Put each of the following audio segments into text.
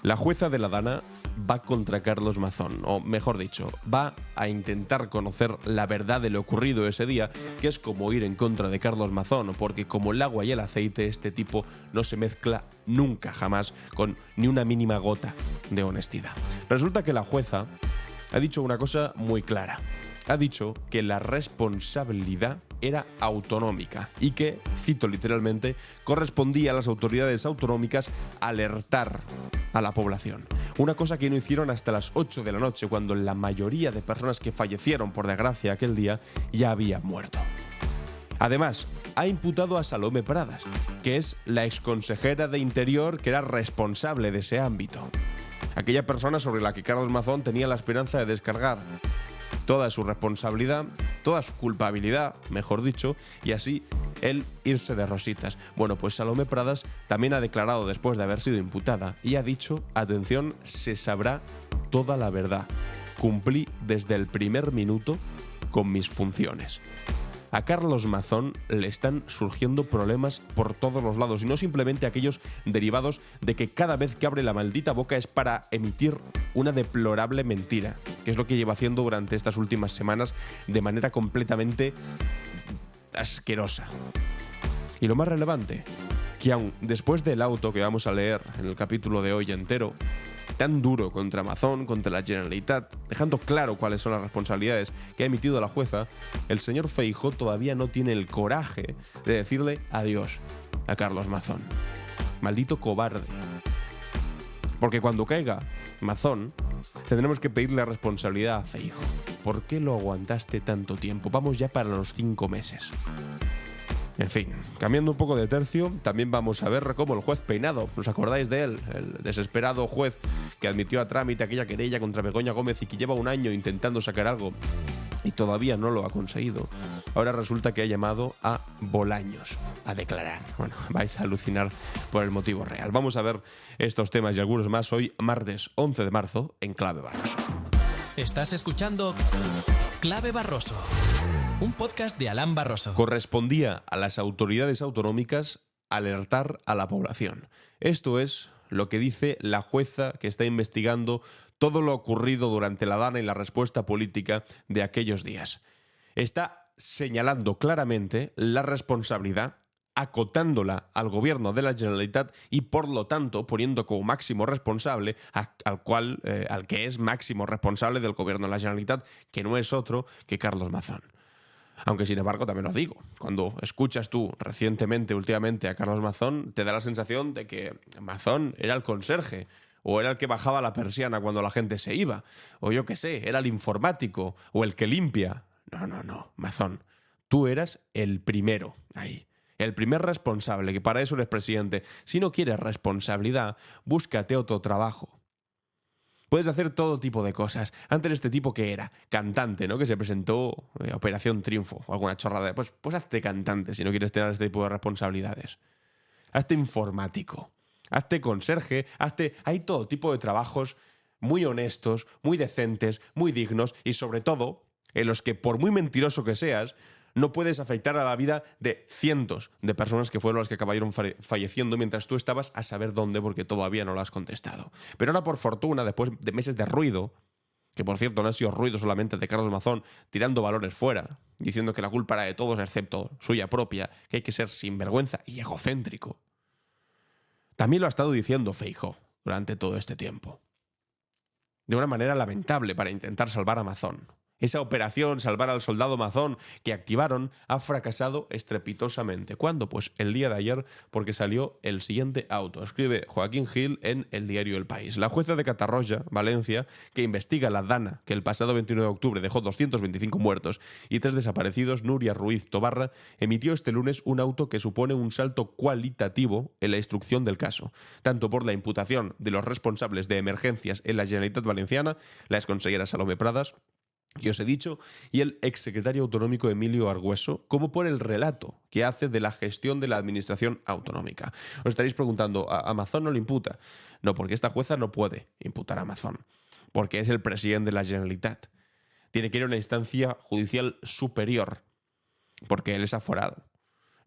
La jueza de la Dana va contra Carlos Mazón, o mejor dicho, va a intentar conocer la verdad de lo ocurrido ese día, que es como ir en contra de Carlos Mazón, porque como el agua y el aceite, este tipo no se mezcla nunca, jamás, con ni una mínima gota de honestidad. Resulta que la jueza ha dicho una cosa muy clara. Ha dicho que la responsabilidad era autonómica y que, cito literalmente, correspondía a las autoridades autonómicas alertar a la población. Una cosa que no hicieron hasta las 8 de la noche, cuando la mayoría de personas que fallecieron, por desgracia, aquel día, ya habían muerto. Además, ha imputado a Salomé Pradas, que es la exconsejera de Interior que era responsable de ese ámbito. Aquella persona sobre la que Carlos Mazón tenía la esperanza de descargar toda su responsabilidad, toda su culpabilidad, mejor dicho, y así él irse de rositas. Bueno, pues Salomé Pradas también ha declarado después de haber sido imputada y ha dicho, atención, se sabrá toda la verdad. Cumplí desde el primer minuto con mis funciones. A Carlos Mazón le están surgiendo problemas por todos los lados, y no simplemente aquellos derivados de que cada vez que abre la maldita boca es para emitir una deplorable mentira, que es lo que lleva haciendo durante estas últimas semanas de manera completamente asquerosa. Y lo más relevante, que aun después del auto que vamos a leer en el capítulo de hoy entero, tan duro contra Mazón, contra la Generalitat, dejando claro cuáles son las responsabilidades que ha emitido la jueza, el señor Feijóo todavía no tiene el coraje de decirle adiós a Carlos Mazón. Maldito cobarde. Porque cuando caiga Mazón, tendremos que pedirle responsabilidad a Feijóo. ¿Por qué lo aguantaste tanto tiempo? Vamos ya para los 5 meses. En fin, cambiando un poco de tercio, también vamos a ver cómo el juez Peinado, ¿os acordáis de él? El desesperado juez que admitió a trámite aquella querella contra Begoña Gómez y que lleva un año intentando sacar algo y todavía no lo ha conseguido. Ahora resulta que ha llamado a Bolaños a declarar. Bueno, vais a alucinar por el motivo real. Vamos a ver estos temas y algunos más hoy, martes 11 de marzo, en Clave Barroso. Estás escuchando Clave Barroso, un podcast de Alan Barroso. Correspondía a las autoridades autonómicas alertar a la población. Esto es lo que dice la jueza que está investigando todo lo ocurrido durante la Dana y la respuesta política de aquellos días. Está señalando claramente la responsabilidad, acotándola al gobierno de la Generalitat y, por lo tanto, poniendo como máximo responsable al que es máximo responsable del gobierno de la Generalitat, que no es otro que Carlos Mazón. Aunque, sin embargo, también os digo, cuando escuchas tú últimamente a Carlos Mazón, te da la sensación de que Mazón era el conserje, o era el que bajaba la persiana cuando la gente se iba, o yo qué sé, era el informático, o el que limpia. No, Mazón, tú eras el primero ahí. El primer responsable, que para eso eres presidente. Si no quieres responsabilidad, búscate otro trabajo. Puedes hacer todo tipo de cosas. Antes este tipo que era cantante, ¿no? Que se presentó a Operación Triunfo o alguna chorrada. Pues hazte cantante si no quieres tener este tipo de responsabilidades. Hazte informático. Hazte conserje. Hay todo tipo de trabajos muy honestos, muy decentes, muy dignos y sobre todo en los que, por muy mentiroso que seas, no puedes afectar a la vida de cientos de personas que fueron las que acabaron falleciendo mientras tú estabas a saber dónde, porque todavía no lo has contestado. Pero ahora, por fortuna, después de meses de ruido, que por cierto no ha sido ruido solamente de Carlos Mazón tirando balones fuera, diciendo que la culpa era de todos excepto suya propia, que hay que ser sinvergüenza y egocéntrico, también lo ha estado diciendo Feijóo durante todo este tiempo. De una manera lamentable para intentar salvar a Mazón. Esa operación Salvar al Soldado Mazón que activaron ha fracasado estrepitosamente. ¿Cuándo? Pues el día de ayer, porque salió el siguiente auto. Escribe Joaquín Gil en el diario El País. La jueza de Catarroja, Valencia, que investiga la Dana, que el pasado 29 de octubre dejó 225 muertos y 3 desaparecidos, Nuria Ruiz Tobarra, emitió este lunes un auto que supone un salto cualitativo en la instrucción del caso, tanto por la imputación de los responsables de emergencias en la Generalitat Valenciana, la exconsellera Salomé Pradas, que os he dicho, y el exsecretario autonómico Emilio Argüeso, como por el relato que hace de la gestión de la administración autonómica. Os estaréis preguntando, ¿a Mazón no le imputa? No, porque esta jueza no puede imputar a Mazón, porque es el presidente de la Generalitat. Tiene que ir a una instancia judicial superior, porque él es aforado.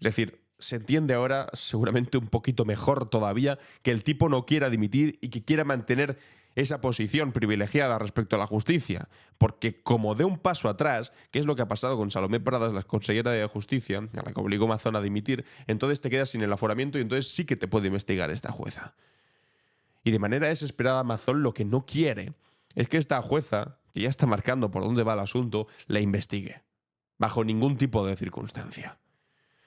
Es decir, se entiende ahora, seguramente un poquito mejor todavía, que el tipo no quiera dimitir y que quiera mantener esa posición privilegiada respecto a la justicia. Porque como dé un paso atrás, que es lo que ha pasado con Salomé Pradas, la consellera de Justicia, a la que obligó Mazón a dimitir, entonces te quedas sin el aforamiento y entonces sí que te puede investigar esta jueza. Y de manera desesperada Mazón lo que no quiere es que esta jueza, que ya está marcando por dónde va el asunto, la investigue. Bajo ningún tipo de circunstancia.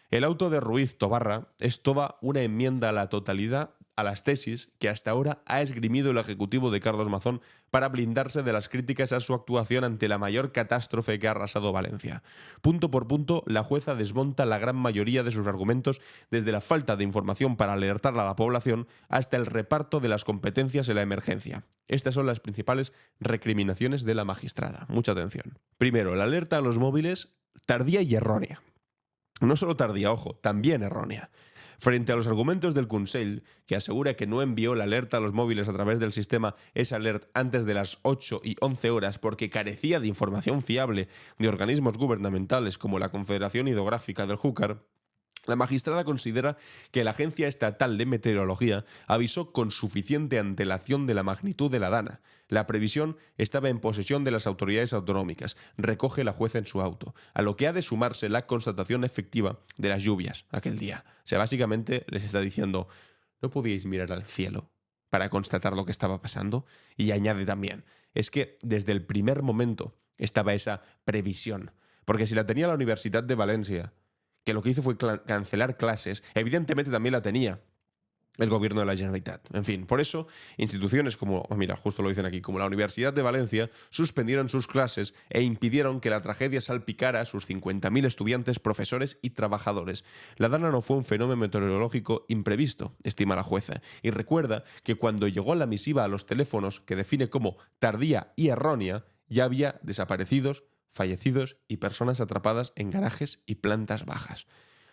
El auto de Ruiz Tobarra es toda una enmienda a la totalidad a las tesis que hasta ahora ha esgrimido el ejecutivo de Carlos Mazón para blindarse de las críticas a su actuación ante la mayor catástrofe que ha arrasado Valencia. Punto por punto, la jueza desmonta la gran mayoría de sus argumentos, desde la falta de información para alertar a la población hasta el reparto de las competencias en la emergencia. Estas son las principales recriminaciones de la magistrada. Mucha atención. Primero, la alerta a los móviles tardía y errónea. No solo tardía, ojo, también errónea. Frente a los argumentos del Consell, que asegura que no envió la alerta a los móviles a través del sistema S-Alert antes de las 8 y 11 horas porque carecía de información fiable de organismos gubernamentales como la Confederación Hidrográfica del Júcar, la magistrada considera que la Agencia Estatal de Meteorología avisó con suficiente antelación de la magnitud de la dana. La previsión estaba en posesión de las autoridades autonómicas, recoge la jueza en su auto, a lo que ha de sumarse la constatación efectiva de las lluvias aquel día. O sea, básicamente les está diciendo, ¿no podíais mirar al cielo para constatar lo que estaba pasando? Y añade también, es que desde el primer momento estaba esa previsión, porque si la tenía la Universidad de Valencia, que lo que hizo fue cancelar clases, evidentemente también la tenía el gobierno de la Generalitat. En fin, por eso, instituciones como, mira, justo lo dicen aquí, como la Universidad de Valencia, suspendieron sus clases e impidieron que la tragedia salpicara a sus 50.000 estudiantes, profesores y trabajadores. La dana no fue un fenómeno meteorológico imprevisto, estima la jueza, y recuerda que cuando llegó la misiva a los teléfonos, que define como tardía y errónea, ya había desaparecidos, fallecidos y personas atrapadas en garajes y plantas bajas.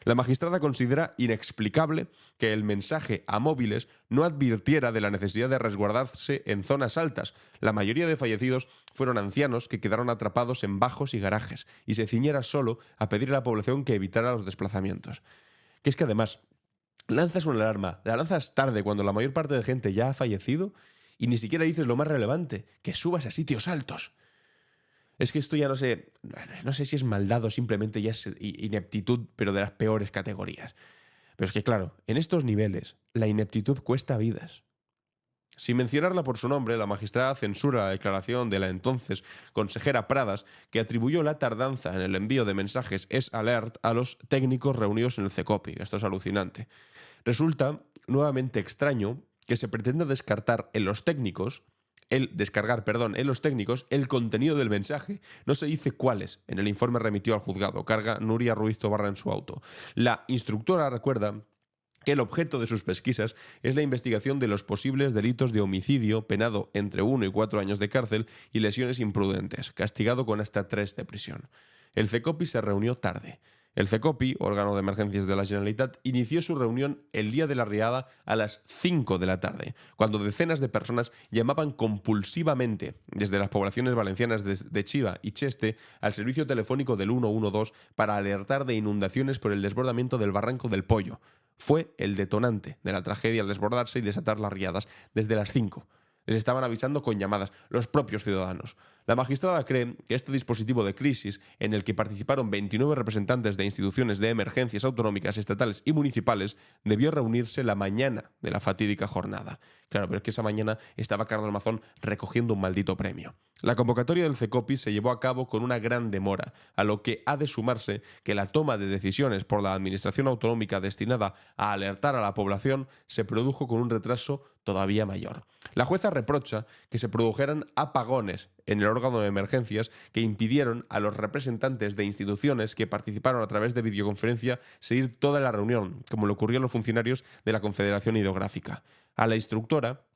La magistrada considera inexplicable que el mensaje a móviles no advirtiera de la necesidad de resguardarse en zonas altas. La mayoría de fallecidos fueron ancianos que quedaron atrapados en bajos y garajes, y se ciñera solo a pedir a la población que evitara los desplazamientos. Que es que además, lanzas una alarma, la lanzas tarde cuando la mayor parte de gente ya ha fallecido y ni siquiera dices lo más relevante, que subas a sitios altos. Es que esto ya no sé si es maldad o simplemente ya es ineptitud, pero de las peores categorías. Pero es que claro, en estos niveles, la ineptitud cuesta vidas. Sin mencionarla por su nombre, la magistrada censura la declaración de la entonces consejera Pradas, que atribuyó la tardanza en el envío de mensajes S-Alert a los técnicos reunidos en el CECOPI. Esto es alucinante. Resulta nuevamente extraño que se pretenda descargar en los técnicos el contenido del mensaje. No se dice cuáles. En el informe remitió al juzgado. Carga Nuria Ruiz Tobarra en su auto. La instructora recuerda que el objeto de sus pesquisas es la investigación de los posibles delitos de homicidio, penado entre 1 y 4 años de cárcel, y lesiones imprudentes, castigado con hasta 3 de prisión. El CECOPI se reunió tarde. El CECOPI, órgano de emergencias de la Generalitat, inició su reunión el día de la riada a las 5 de la tarde, cuando decenas de personas llamaban compulsivamente desde las poblaciones valencianas de Chiva y Cheste al servicio telefónico del 112 para alertar de inundaciones por el desbordamiento del Barranco del Pollo. Fue el detonante de la tragedia al desbordarse y desatar las riadas desde las 5. Les estaban avisando con llamadas, los propios ciudadanos. La magistrada cree que este dispositivo de crisis, en el que participaron 29 representantes de instituciones de emergencias autonómicas, estatales y municipales, debió reunirse la mañana de la fatídica jornada. Claro, pero es que esa mañana estaba Carlos Mazón recogiendo un maldito premio. La convocatoria del CECOPI se llevó a cabo con una gran demora, a lo que ha de sumarse que la toma de decisiones por la Administración Autonómica destinada a alertar a la población se produjo con un retraso todavía mayor. La jueza reprocha que se produjeran apagones en el órgano de emergencias que impidieron a los representantes de instituciones que participaron a través de videoconferencia seguir toda la reunión, como le ocurrió a los funcionarios de la Confederación Hidrográfica. A la instructora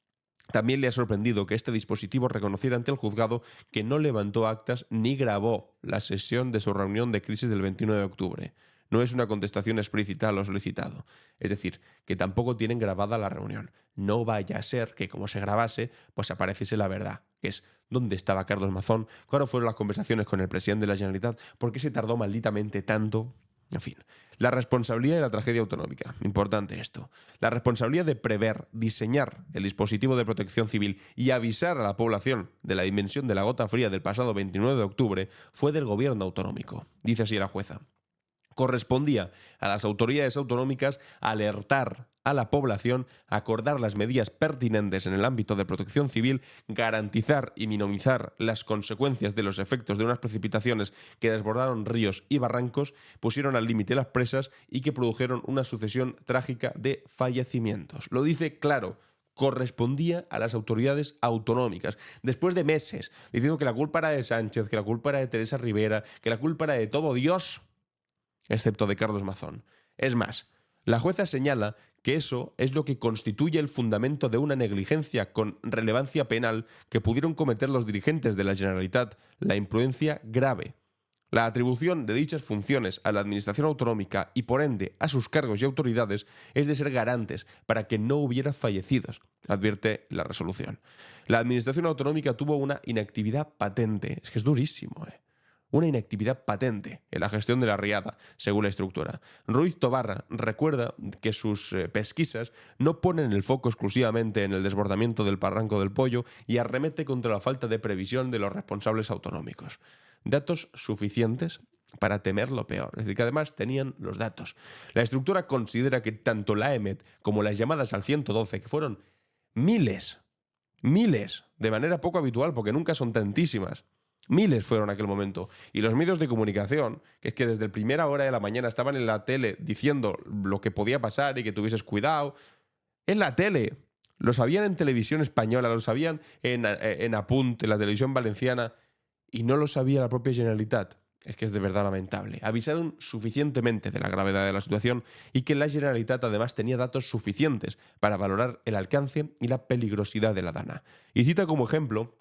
también le ha sorprendido que este dispositivo reconociera ante el juzgado que no levantó actas ni grabó la sesión de su reunión de crisis del 29 de octubre. No es una contestación explícita a lo solicitado. Es decir, que tampoco tienen grabada la reunión. No vaya a ser que, como se grabase, pues apareciese la verdad, que es dónde estaba Carlos Mazón, cuáles fueron las conversaciones con el presidente de la Generalitat, por qué se tardó malditamente tanto. En fin, la responsabilidad de la tragedia autonómica. Importante esto. La responsabilidad de prever, diseñar el dispositivo de protección civil y avisar a la población de la dimensión de la gota fría del pasado 29 de octubre fue del gobierno autonómico. Dice así la jueza. Correspondía a las autoridades autonómicas alertar a la población, acordar las medidas pertinentes en el ámbito de protección civil, garantizar y minimizar las consecuencias de los efectos de unas precipitaciones que desbordaron ríos y barrancos, pusieron al límite las presas y que produjeron una sucesión trágica de fallecimientos. Lo dice claro. Correspondía a las autoridades autonómicas. Después de meses diciendo que la culpa era de Sánchez, que la culpa era de Teresa Rivera, que la culpa era de todo Dios, excepto de Carlos Mazón. Es más, la jueza señala que eso es lo que constituye el fundamento de una negligencia con relevancia penal que pudieron cometer los dirigentes de la Generalitat, la imprudencia grave. La atribución de dichas funciones a la Administración autonómica y por ende a sus cargos y autoridades es de ser garantes para que no hubiera fallecidos, advierte la resolución. La Administración autonómica tuvo una inactividad patente. Es que es durísimo, Una inactividad patente en la gestión de la riada, según la instructora. Ruiz Tobarra recuerda que sus pesquisas no ponen el foco exclusivamente en el desbordamiento del barranco del Pollo y arremete contra la falta de previsión de los responsables autonómicos. Datos suficientes para temer lo peor. Es decir, que además tenían los datos. La instructora considera que tanto la AEMET como las llamadas al 112, que fueron miles, de manera poco habitual porque nunca son tantísimas, miles fueron en aquel momento. Y los medios de comunicación, que es que desde la primera hora de la mañana estaban en la tele diciendo lo que podía pasar y que tuvieses cuidado. En la tele. Lo sabían en televisión española, lo sabían en Apunt, en la televisión valenciana, y no lo sabía la propia Generalitat. Es que es de verdad lamentable. Avisaron suficientemente de la gravedad de la situación y que la Generalitat además tenía datos suficientes para valorar el alcance y la peligrosidad de la dana. Y cita como ejemplo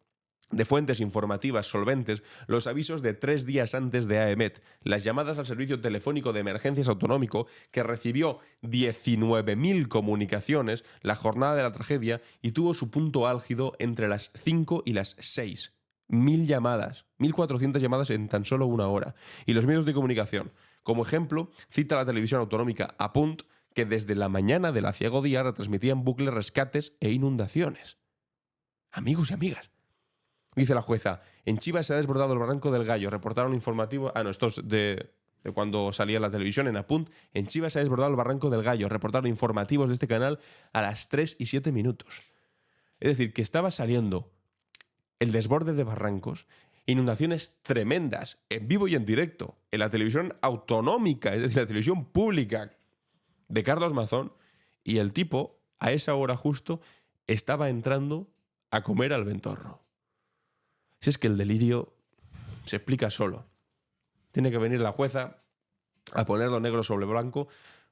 de fuentes informativas solventes los avisos de 3 días antes de AEMET, las llamadas al servicio telefónico de emergencias autonómico que recibió 19.000 comunicaciones la jornada de la tragedia y tuvo su punto álgido entre las 5 y las 6. 1.000 llamadas, 1.400 llamadas en tan solo una hora. Y los medios de comunicación. Como ejemplo, cita la televisión autonómica Apunt, que desde la mañana del aciago día retransmitían bucles rescates e inundaciones. Amigos y amigas. Dice la jueza, en Chivas se ha desbordado el barranco del Gallo. Reportaron informativo... esto es de cuando salía la televisión en Apunt. En Chivas se ha desbordado el barranco del Gallo. Reportaron informativos de este canal a las 3 y 7 minutos. Es decir, que estaba saliendo el desborde de barrancos, inundaciones tremendas, en vivo y en directo, en la televisión autonómica, es decir, la televisión pública de Carlos Mazón, y el tipo, a esa hora justo, estaba entrando a comer al Ventorro. Si es que el delirio se explica solo. Tiene que venir la jueza a ponerlo negro sobre blanco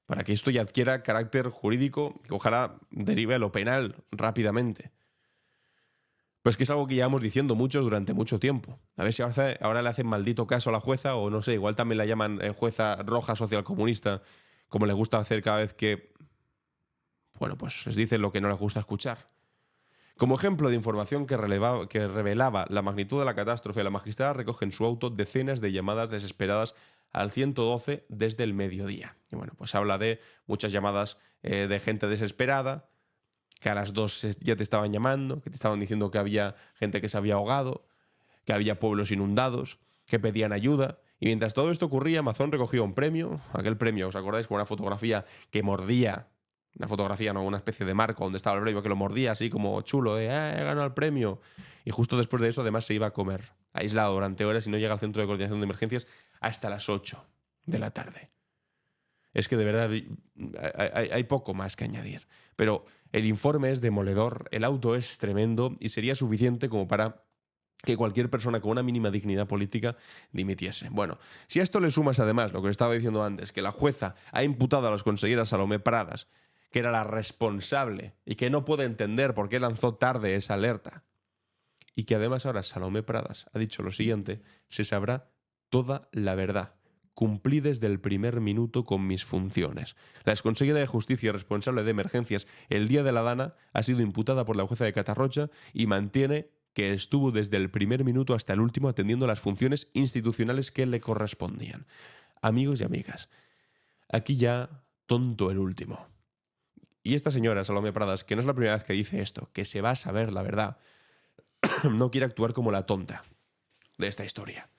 para que esto ya adquiera carácter jurídico que ojalá derive a lo penal rápidamente. Pues que es algo que llevamos diciendo muchos durante mucho tiempo. A ver si ahora le hacen maldito caso a la jueza o no sé, igual también la llaman jueza roja socialcomunista, como le gusta hacer cada vez que, bueno, pues les dicen lo que no les gusta escuchar. Como ejemplo de información que revelaba la magnitud de la catástrofe, la magistrada recoge en su auto decenas de llamadas desesperadas al 112 desde el mediodía. Y bueno, pues habla de muchas llamadas de gente desesperada, que a las 2 ya te estaban llamando, que te estaban diciendo que había gente que se había ahogado, que había pueblos inundados, que pedían ayuda. Y mientras todo esto ocurría, Mazón recogió un premio. Aquel premio, ¿os acordáis? Con una fotografía que mordía. Una fotografía, no, una especie de marco donde estaba el premio, que lo mordía así como chulo, he ganado el premio. Y justo después de eso, además, se iba a comer, aislado durante horas y no llega al centro de coordinación de emergencias hasta las 8 de la tarde. Es que de verdad hay poco más que añadir. Pero el informe es demoledor, el auto es tremendo y sería suficiente como para que cualquier persona con una mínima dignidad política dimitiese. Bueno, si a esto le sumas además lo que os estaba diciendo antes, que la jueza ha imputado a la consejera Salomé Pradas, que era la responsable y que no puede entender por qué lanzó tarde esa alerta, y que además ahora Salomé Pradas ha dicho lo siguiente, se sabrá toda la verdad. Cumplí desde el primer minuto con mis funciones. La exconsejera de Justicia responsable de emergencias el día de la dana ha sido imputada por la jueza de Catarrocha y mantiene que estuvo desde el primer minuto hasta el último atendiendo las funciones institucionales que le correspondían. Amigos y amigas, Aquí ya, tonto el último. Y esta señora, Salomé Pradas, que no es la primera vez que dice esto, que se va a saber la verdad, no quiere actuar como la tonta de esta historia.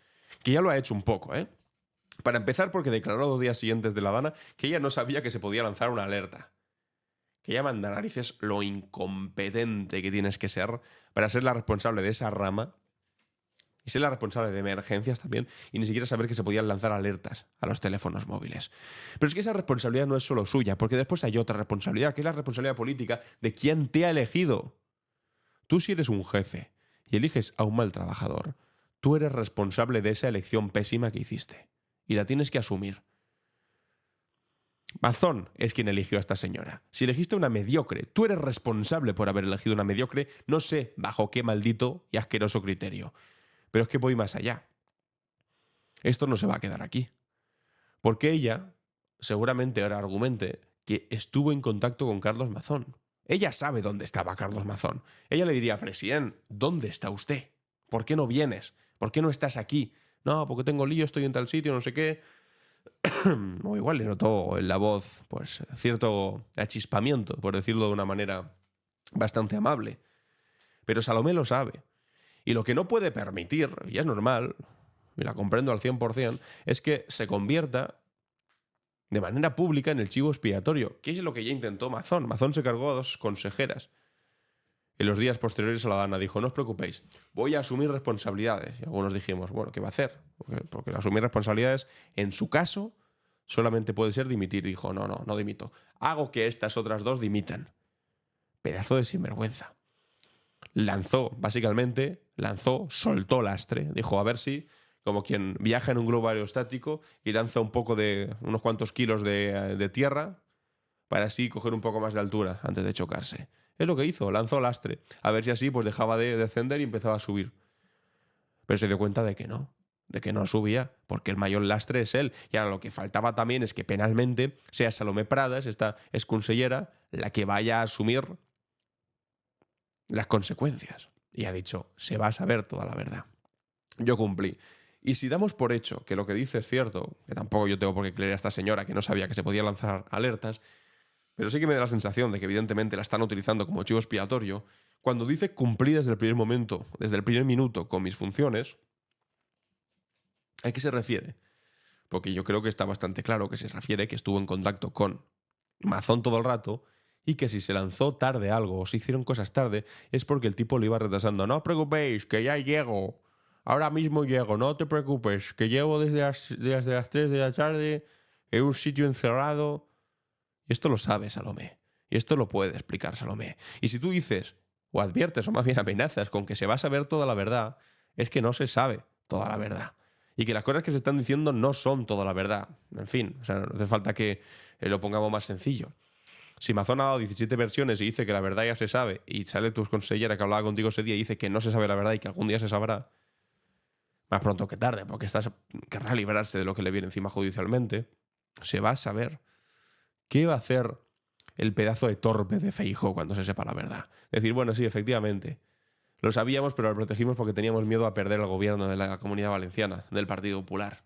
Que ya lo ha hecho un poco, ¿eh? Para empezar, porque declaró 2 días siguientes de La Dana que ella no sabía que se podía lanzar una alerta. Que ya manda narices lo incompetente que tienes que ser para ser la responsable de esa rama y ser la responsable de emergencias también y ni siquiera saber que se podían lanzar alertas a los teléfonos móviles. Pero es que esa responsabilidad no es solo suya, porque después hay otra responsabilidad, que es la responsabilidad política de quien te ha elegido. Tú, si eres un jefe y eliges a un mal trabajador, tú eres responsable de esa elección pésima que hiciste y la tienes que asumir. Mazón es quien eligió a esta señora. Si elegiste una mediocre, tú eres responsable por haber elegido una mediocre, no sé bajo qué maldito y asqueroso criterio. Pero es que voy más allá. Esto no se va a quedar aquí. Porque ella, seguramente ahora argumente, que estuvo en contacto con Carlos Mazón. Ella sabe dónde estaba Carlos Mazón. Ella le diría, presidente, ¿dónde está usted? ¿Por qué no vienes? ¿Por qué no estás aquí? No, porque tengo lío, estoy en tal sitio, no sé qué. O igual le notó en la voz pues cierto achispamiento, por decirlo de una manera bastante amable. Pero Salomé lo sabe. Y lo que no puede permitir, y es normal, y la comprendo al 100%, es que se convierta de manera pública en el chivo expiatorio, que es lo que ya intentó Mazón. Mazón se cargó a 2 consejeras. En los días posteriores a La Dana dijo, no os preocupéis, voy a asumir responsabilidades. Y algunos dijimos, bueno, ¿qué va a hacer? Porque asumir responsabilidades, en su caso, solamente puede ser dimitir. Dijo, no dimito. Hago que estas otras 2 dimitan. Pedazo de sinvergüenza. Soltó lastre. Dijo, a ver si, como quien viaja en un globo aerostático y lanza un poco de, unos cuantos kilos de tierra para así coger un poco más de altura antes de chocarse. Es lo que hizo, lanzó lastre. A ver si así pues dejaba de descender y empezaba a subir. Pero se dio cuenta de que no subía, porque el mayor lastre es él. Y ahora lo que faltaba también es que penalmente sea Salomé Pradas, esta exconsellera, la que vaya a asumir las consecuencias. Y ha dicho, se va a saber toda la verdad. Yo cumplí. Y si damos por hecho que lo que dice es cierto, que tampoco yo tengo por qué creer a esta señora que no sabía que se podía lanzar alertas, pero sí que me da la sensación de que evidentemente la están utilizando como chivo expiatorio, cuando dice cumplí desde el primer momento, desde el primer minuto con mis funciones, ¿a qué se refiere? Porque yo creo que está bastante claro que se refiere que estuvo en contacto con Mazón todo el rato y que si se lanzó tarde algo o se hicieron cosas tarde es porque el tipo lo iba retrasando. No os preocupéis, que ya llego. Ahora mismo llego, no te preocupes, que llevo desde las 3 de la tarde en un sitio encerrado. Y esto lo sabe Salomé. Y esto lo puede explicar Salomé. Y si tú dices, o adviertes, o más bien amenazas con que se va a saber toda la verdad, es que no se sabe toda la verdad. Y que las cosas que se están diciendo no son toda la verdad. En fin, o sea, no hace falta que lo pongamos más sencillo. Si Mazón ha dado 17 versiones y dice que la verdad ya se sabe, y sale tu consellera que hablaba contigo ese día y dice que no se sabe la verdad y que algún día se sabrá, más pronto que tarde, porque querrá librarse de lo que le viene encima judicialmente, se va a saber. ¿Qué va a hacer el pedazo de torpe de Feijóo cuando se sepa la verdad? Decir, bueno, sí, efectivamente, lo sabíamos, pero lo protegimos porque teníamos miedo a perder el gobierno de la Comunidad Valenciana, del Partido Popular.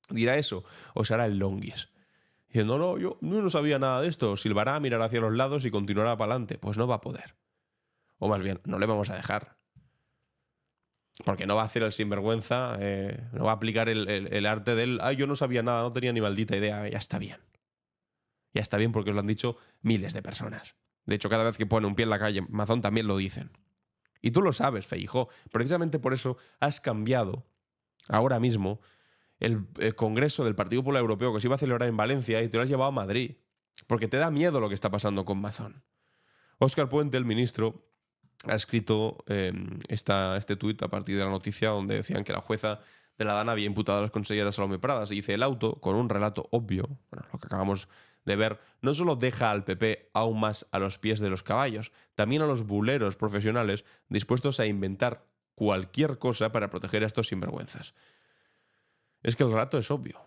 ¿Dirá eso o se hará el longuis? Diciendo, no, yo no sabía nada de esto. Silbará, mirará hacia los lados y continuará para adelante. Pues no va a poder. O más bien, no le vamos a dejar. Porque no va a hacer el sinvergüenza, no va a aplicar el arte del, yo no sabía nada, no tenía ni maldita idea. Ya está bien. Ya está bien porque os lo han dicho miles de personas. De hecho, cada vez que pone un pie en la calle, Mazón también lo dicen. Y tú lo sabes, Feijóo. Precisamente por eso has cambiado ahora mismo el Congreso del Partido Popular Europeo que se iba a celebrar en Valencia y te lo has llevado a Madrid. Porque te da miedo lo que está pasando con Mazón. Óscar Puente, el ministro, ha escrito este tuit a partir de la noticia donde decían que la jueza de La Dana había imputado a las conselleras Salomé Pradas. Y dice, el auto, con un relato obvio, bueno, lo que acabamos de ver, no solo deja al PP aún más a los pies de los caballos, también a los buleros profesionales dispuestos a inventar cualquier cosa para proteger a estos sinvergüenzas. Es que el relato es obvio,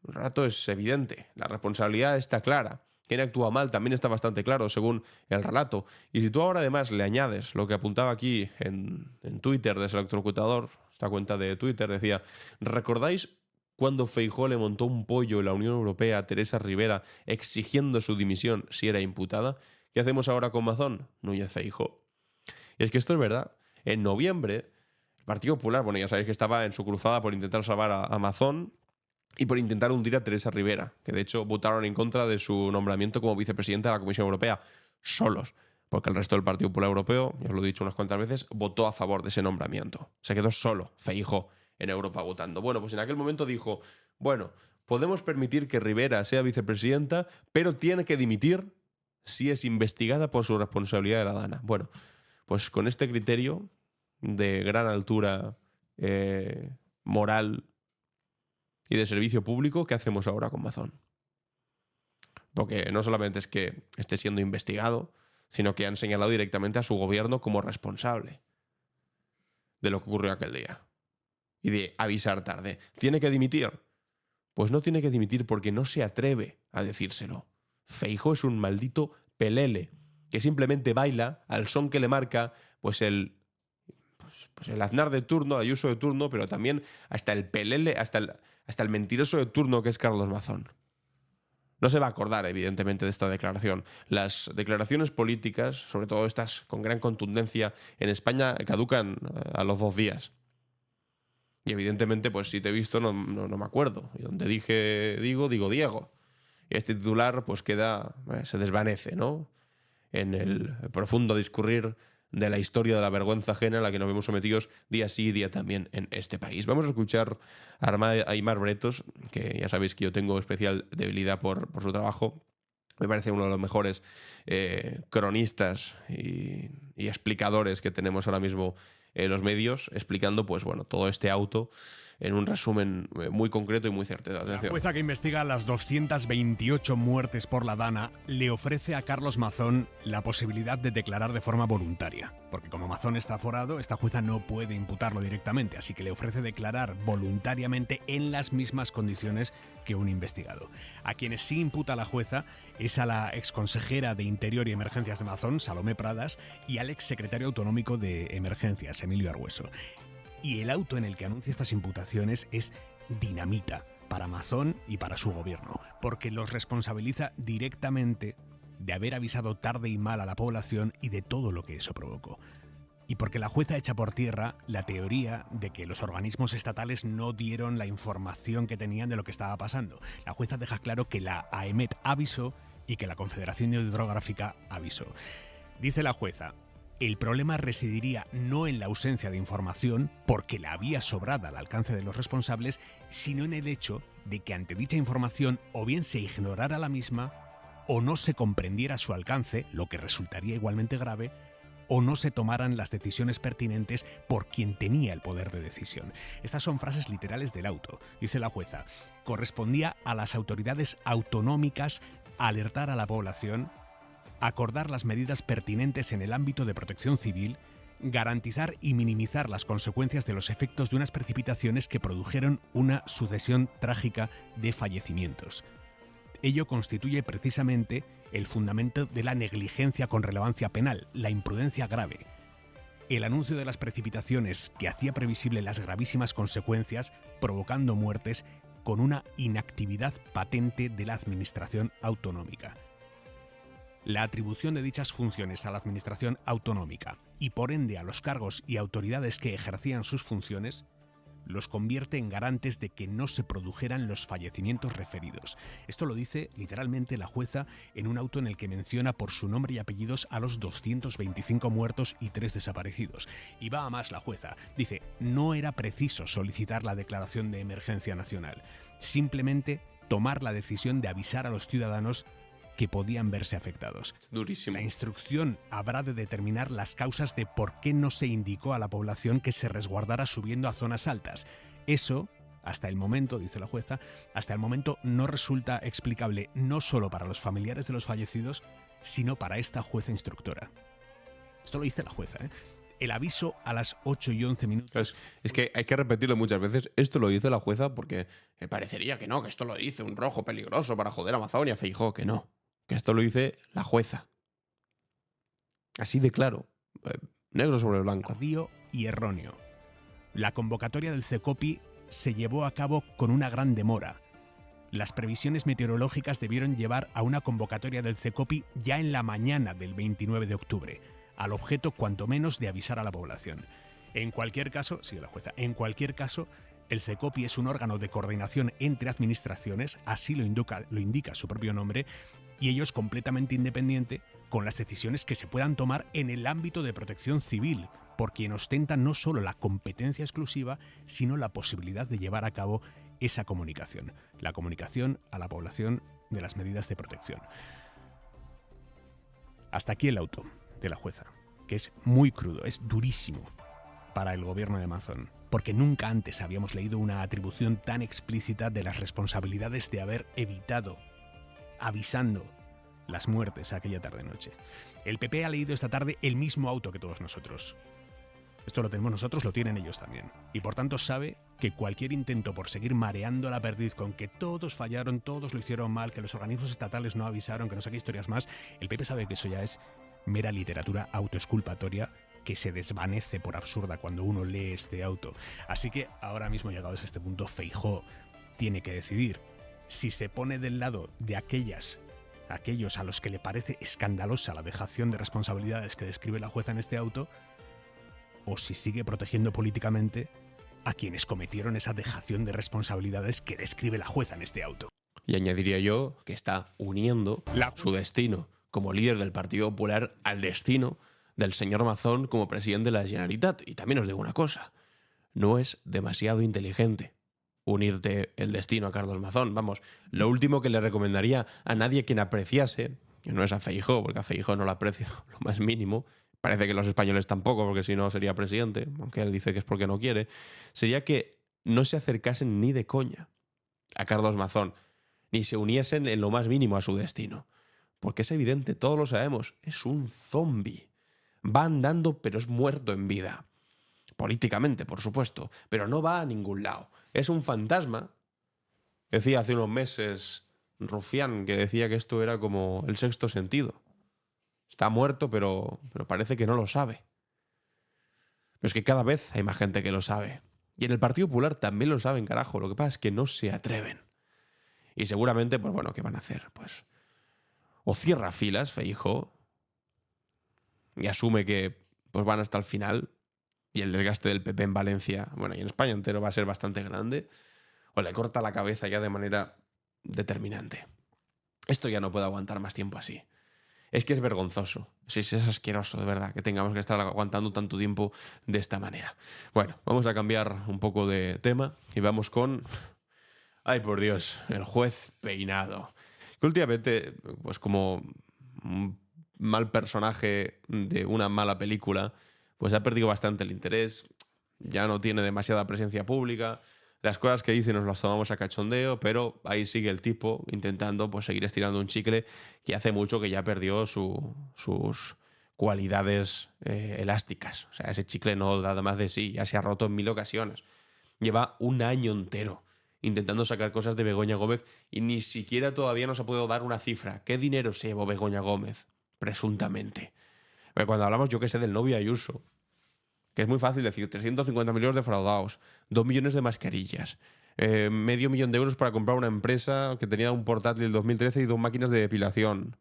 el relato es evidente, la responsabilidad está clara. Quien actúa mal también está bastante claro según el relato. Y si tú ahora además le añades lo que apuntaba aquí en Twitter de Selectrocutador, esta cuenta de Twitter decía, ¿recordáis cuando Feijóo le montó un pollo en la Unión Europea a Teresa Rivera exigiendo su dimisión si era imputada? ¿Qué hacemos ahora con Mazón? Núñez Feijóo. Y es que esto es verdad. En noviembre, el Partido Popular, bueno, ya sabéis que estaba en su cruzada por intentar salvar a Mazón y por intentar hundir a Teresa Rivera, que de hecho votaron en contra de su nombramiento como vicepresidenta de la Comisión Europea, solos, porque el resto del Partido Popular Europeo, ya os lo he dicho unas cuantas veces, votó a favor de ese nombramiento. Se quedó solo Feijóo en Europa votando. Bueno, pues en aquel momento dijo, bueno, podemos permitir que Rivera sea vicepresidenta, pero tiene que dimitir si es investigada por su responsabilidad de la Dana. Bueno, pues con este criterio de gran altura moral y de servicio público, ¿qué hacemos ahora con Mazón? Porque no solamente es que esté siendo investigado, sino que han señalado directamente a su gobierno como responsable de lo que ocurrió aquel día. Y de avisar tarde. ¿Tiene que dimitir? Pues no tiene que dimitir porque no se atreve a decírselo. Feijóo es un maldito pelele que simplemente baila al son que le marca pues el Aznar de turno, Ayuso de turno, pero también hasta el pelele, hasta el mentiroso de turno que es Carlos Mazón. No se va a acordar, evidentemente, de esta declaración. Las declaraciones políticas, sobre todo estas con gran contundencia, en España caducan a los 2 días. Y evidentemente, pues si te he visto, no me acuerdo. Y donde digo Diego. Y este titular, pues se desvanece, ¿no? En el profundo discurrir de la historia de la vergüenza ajena a la que nos vemos sometidos día sí y día también en este país. Vamos a escuchar a Aimar Bretos, que ya sabéis que yo tengo especial debilidad por su trabajo. Me parece uno de los mejores cronistas y explicadores que tenemos ahora mismo en los medios, explicando pues bueno, todo este auto en un resumen muy concreto y muy certero. Atención. La jueza que investiga las 228 muertes por la Dana le ofrece a Carlos Mazón la posibilidad de declarar de forma voluntaria. Porque como Mazón está aforado, esta jueza no puede imputarlo directamente, así que le ofrece declarar voluntariamente en las mismas condiciones que un investigado. A quienes sí imputa la jueza es a la exconsejera de Interior y Emergencias de Mazón, Salomé Pradas, y al exsecretario autonómico de Emergencias, Emilio Argüeso. Y el auto en el que anuncia estas imputaciones es dinamita para Mazón y para su gobierno, porque los responsabiliza directamente de haber avisado tarde y mal a la población y de todo lo que eso provocó. Y porque la jueza echa por tierra la teoría de que los organismos estatales no dieron la información que tenían de lo que estaba pasando. La jueza deja claro que la AEMET avisó y que la Confederación Hidrográfica avisó. Dice la jueza: el problema residiría no en la ausencia de información, porque la había sobrada al alcance de los responsables, sino en el hecho de que ante dicha información o bien se ignorara la misma, o no se comprendiera su alcance, lo que resultaría igualmente grave, o no se tomaran las decisiones pertinentes por quien tenía el poder de decisión. Estas son frases literales del auto. Dice la jueza: correspondía a las autoridades autonómicas alertar a la población, acordar las medidas pertinentes en el ámbito de protección civil, garantizar y minimizar las consecuencias de los efectos de unas precipitaciones que produjeron una sucesión trágica de fallecimientos. Ello constituye precisamente el fundamento de la negligencia con relevancia penal, la imprudencia grave. El anuncio de las precipitaciones que hacía previsible las gravísimas consecuencias, provocando muertes, con una inactividad patente de la administración autonómica. La atribución de dichas funciones a la administración autonómica y por ende a los cargos y autoridades que ejercían sus funciones los convierte en garantes de que no se produjeran los fallecimientos referidos. Esto lo dice literalmente la jueza en un auto en el que menciona por su nombre y apellidos a los 225 muertos y 3 desaparecidos. Y va a más la jueza. Dice: no era preciso solicitar la declaración de emergencia nacional, simplemente tomar la decisión de avisar a los ciudadanos que podían verse afectados. Durísimo. La instrucción habrá de determinar las causas de por qué no se indicó a la población que se resguardara subiendo a zonas altas. Eso, hasta el momento, dice la jueza, hasta el momento no resulta explicable no solo para los familiares de los fallecidos, sino para esta jueza instructora. Esto lo dice la jueza, ¿eh? El aviso a las 8:11 minutos. Es que hay que repetirlo muchas veces. Esto lo dice la jueza porque me parecería que no, que esto lo dice un rojo peligroso para joder a Mazón y a Feijóo, que no. Que esto lo dice la jueza. Así de claro. Negro sobre blanco. Tardío y erróneo. La convocatoria del CECOPI se llevó a cabo con una gran demora. Las previsiones meteorológicas debieron llevar a una convocatoria del CECOPI ya en la mañana del 29 de octubre, al objeto cuanto menos de avisar a la población. En cualquier caso, sigue la jueza, en cualquier caso, el CECOPI es un órgano de coordinación entre administraciones, así lo indica su propio nombre, y ello es completamente independiente con las decisiones que se puedan tomar en el ámbito de protección civil, por quien ostenta no solo la competencia exclusiva, sino la posibilidad de llevar a cabo esa comunicación, la comunicación a la población de las medidas de protección. Hasta aquí el auto de la jueza, que es muy crudo, es durísimo para el gobierno de Mazón, porque nunca antes habíamos leído una atribución tan explícita de las responsabilidades de haber evitado, avisando, las muertes aquella tarde-noche. El PP ha leído esta tarde el mismo auto que todos nosotros. Esto lo tenemos nosotros, lo tienen ellos también. Y por tanto sabe que cualquier intento por seguir mareando la perdiz con que todos fallaron, todos lo hicieron mal, que los organismos estatales no avisaron, que no sé qué historias más, el PP sabe que eso ya es mera literatura autoexculpatoria que se desvanece por absurda cuando uno lee este auto. Así que ahora mismo, llegados a este punto, Feijóo tiene que decidir si se pone del lado de aquellos a los que le parece escandalosa la dejación de responsabilidades que describe la jueza en este auto, o si sigue protegiendo políticamente a quienes cometieron esa dejación de responsabilidades que describe la jueza en este auto. Y añadiría yo que está uniendo su destino como líder del Partido Popular al destino del señor Mazón como presidente de la Generalitat. Y también os digo una cosa, no es demasiado inteligente unirte el destino a Carlos Mazón. Vamos, lo último que le recomendaría a nadie quien apreciase, que no es a Feijóo, porque a Feijóo no lo aprecio lo más mínimo, parece que los españoles tampoco, porque si no sería presidente, aunque él dice que es porque no quiere, sería que no se acercasen ni de coña a Carlos Mazón, ni se uniesen en lo más mínimo a su destino. Porque es evidente, todos lo sabemos, es un zombi. Va andando, pero es muerto en vida. Políticamente, por supuesto, pero no va a ningún lado. Es un fantasma. Decía hace unos meses Rufián, que decía que esto era como el sexto sentido. Está muerto, pero parece que no lo sabe. Pero es que cada vez hay más gente que lo sabe. Y en el Partido Popular también lo saben, carajo. Lo que pasa es que no se atreven. Y seguramente, pues bueno, ¿qué van a hacer? Pues o cierra filas, Feijóo, y asume que pues van hasta el final, y el desgaste del PP en Valencia, bueno, y en España entero va a ser bastante grande, o le corta la cabeza ya de manera determinante. Esto ya no puede aguantar más tiempo así. Es que es vergonzoso, sí, es asqueroso, de verdad, que tengamos que estar aguantando tanto tiempo de esta manera. Bueno, vamos a cambiar un poco de tema y vamos con... Ay, por Dios, el juez Peinado. Que últimamente, pues como un mal personaje de una mala película, pues ha perdido bastante el interés, ya no tiene demasiada presencia pública, las cosas que dice nos las tomamos a cachondeo, pero ahí sigue el tipo intentando pues seguir estirando un chicle que hace mucho que ya perdió sus cualidades elásticas. O sea, ese chicle no da más de sí, ya se ha roto en 1000 ocasiones. Lleva un año entero intentando sacar cosas de Begoña Gómez y ni siquiera todavía nos ha podido dar una cifra. ¿Qué dinero se llevó Begoña Gómez? Presuntamente. Pero cuando hablamos, yo que sé, del novio Ayuso, que es muy fácil decir 350 millones defraudados, 2 millones de mascarillas, medio millón de euros para comprar una empresa que tenía un portátil del 2013 y 2 máquinas de depilación.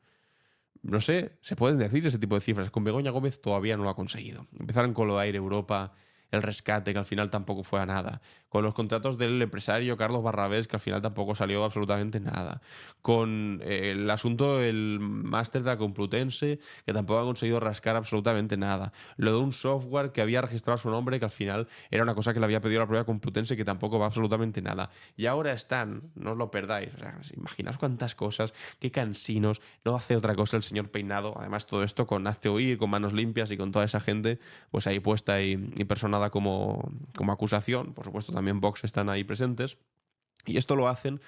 No sé, se pueden decir ese tipo de cifras. Con Begoña Gómez todavía no lo ha conseguido. Empezaron con lo de Air Europa, el rescate, que al final tampoco fue a nada. Con los contratos del empresario Carlos Barrabés, que al final tampoco salió absolutamente nada. Con el asunto del máster de la Complutense, que tampoco ha conseguido rascar absolutamente nada. Lo de un software que había registrado su nombre, que al final era una cosa que le había pedido la propia Complutense, que tampoco va absolutamente nada. Y ahora están, no os lo perdáis, o sea, imaginaos cuántas cosas, qué cansinos, no hace otra cosa el señor Peinado. Además, todo esto con Hazte Oír, con Manos Limpias y con toda esa gente, pues ahí puesta y personada como acusación. Por supuesto, también Vox están ahí presentes. Y esto lo hacen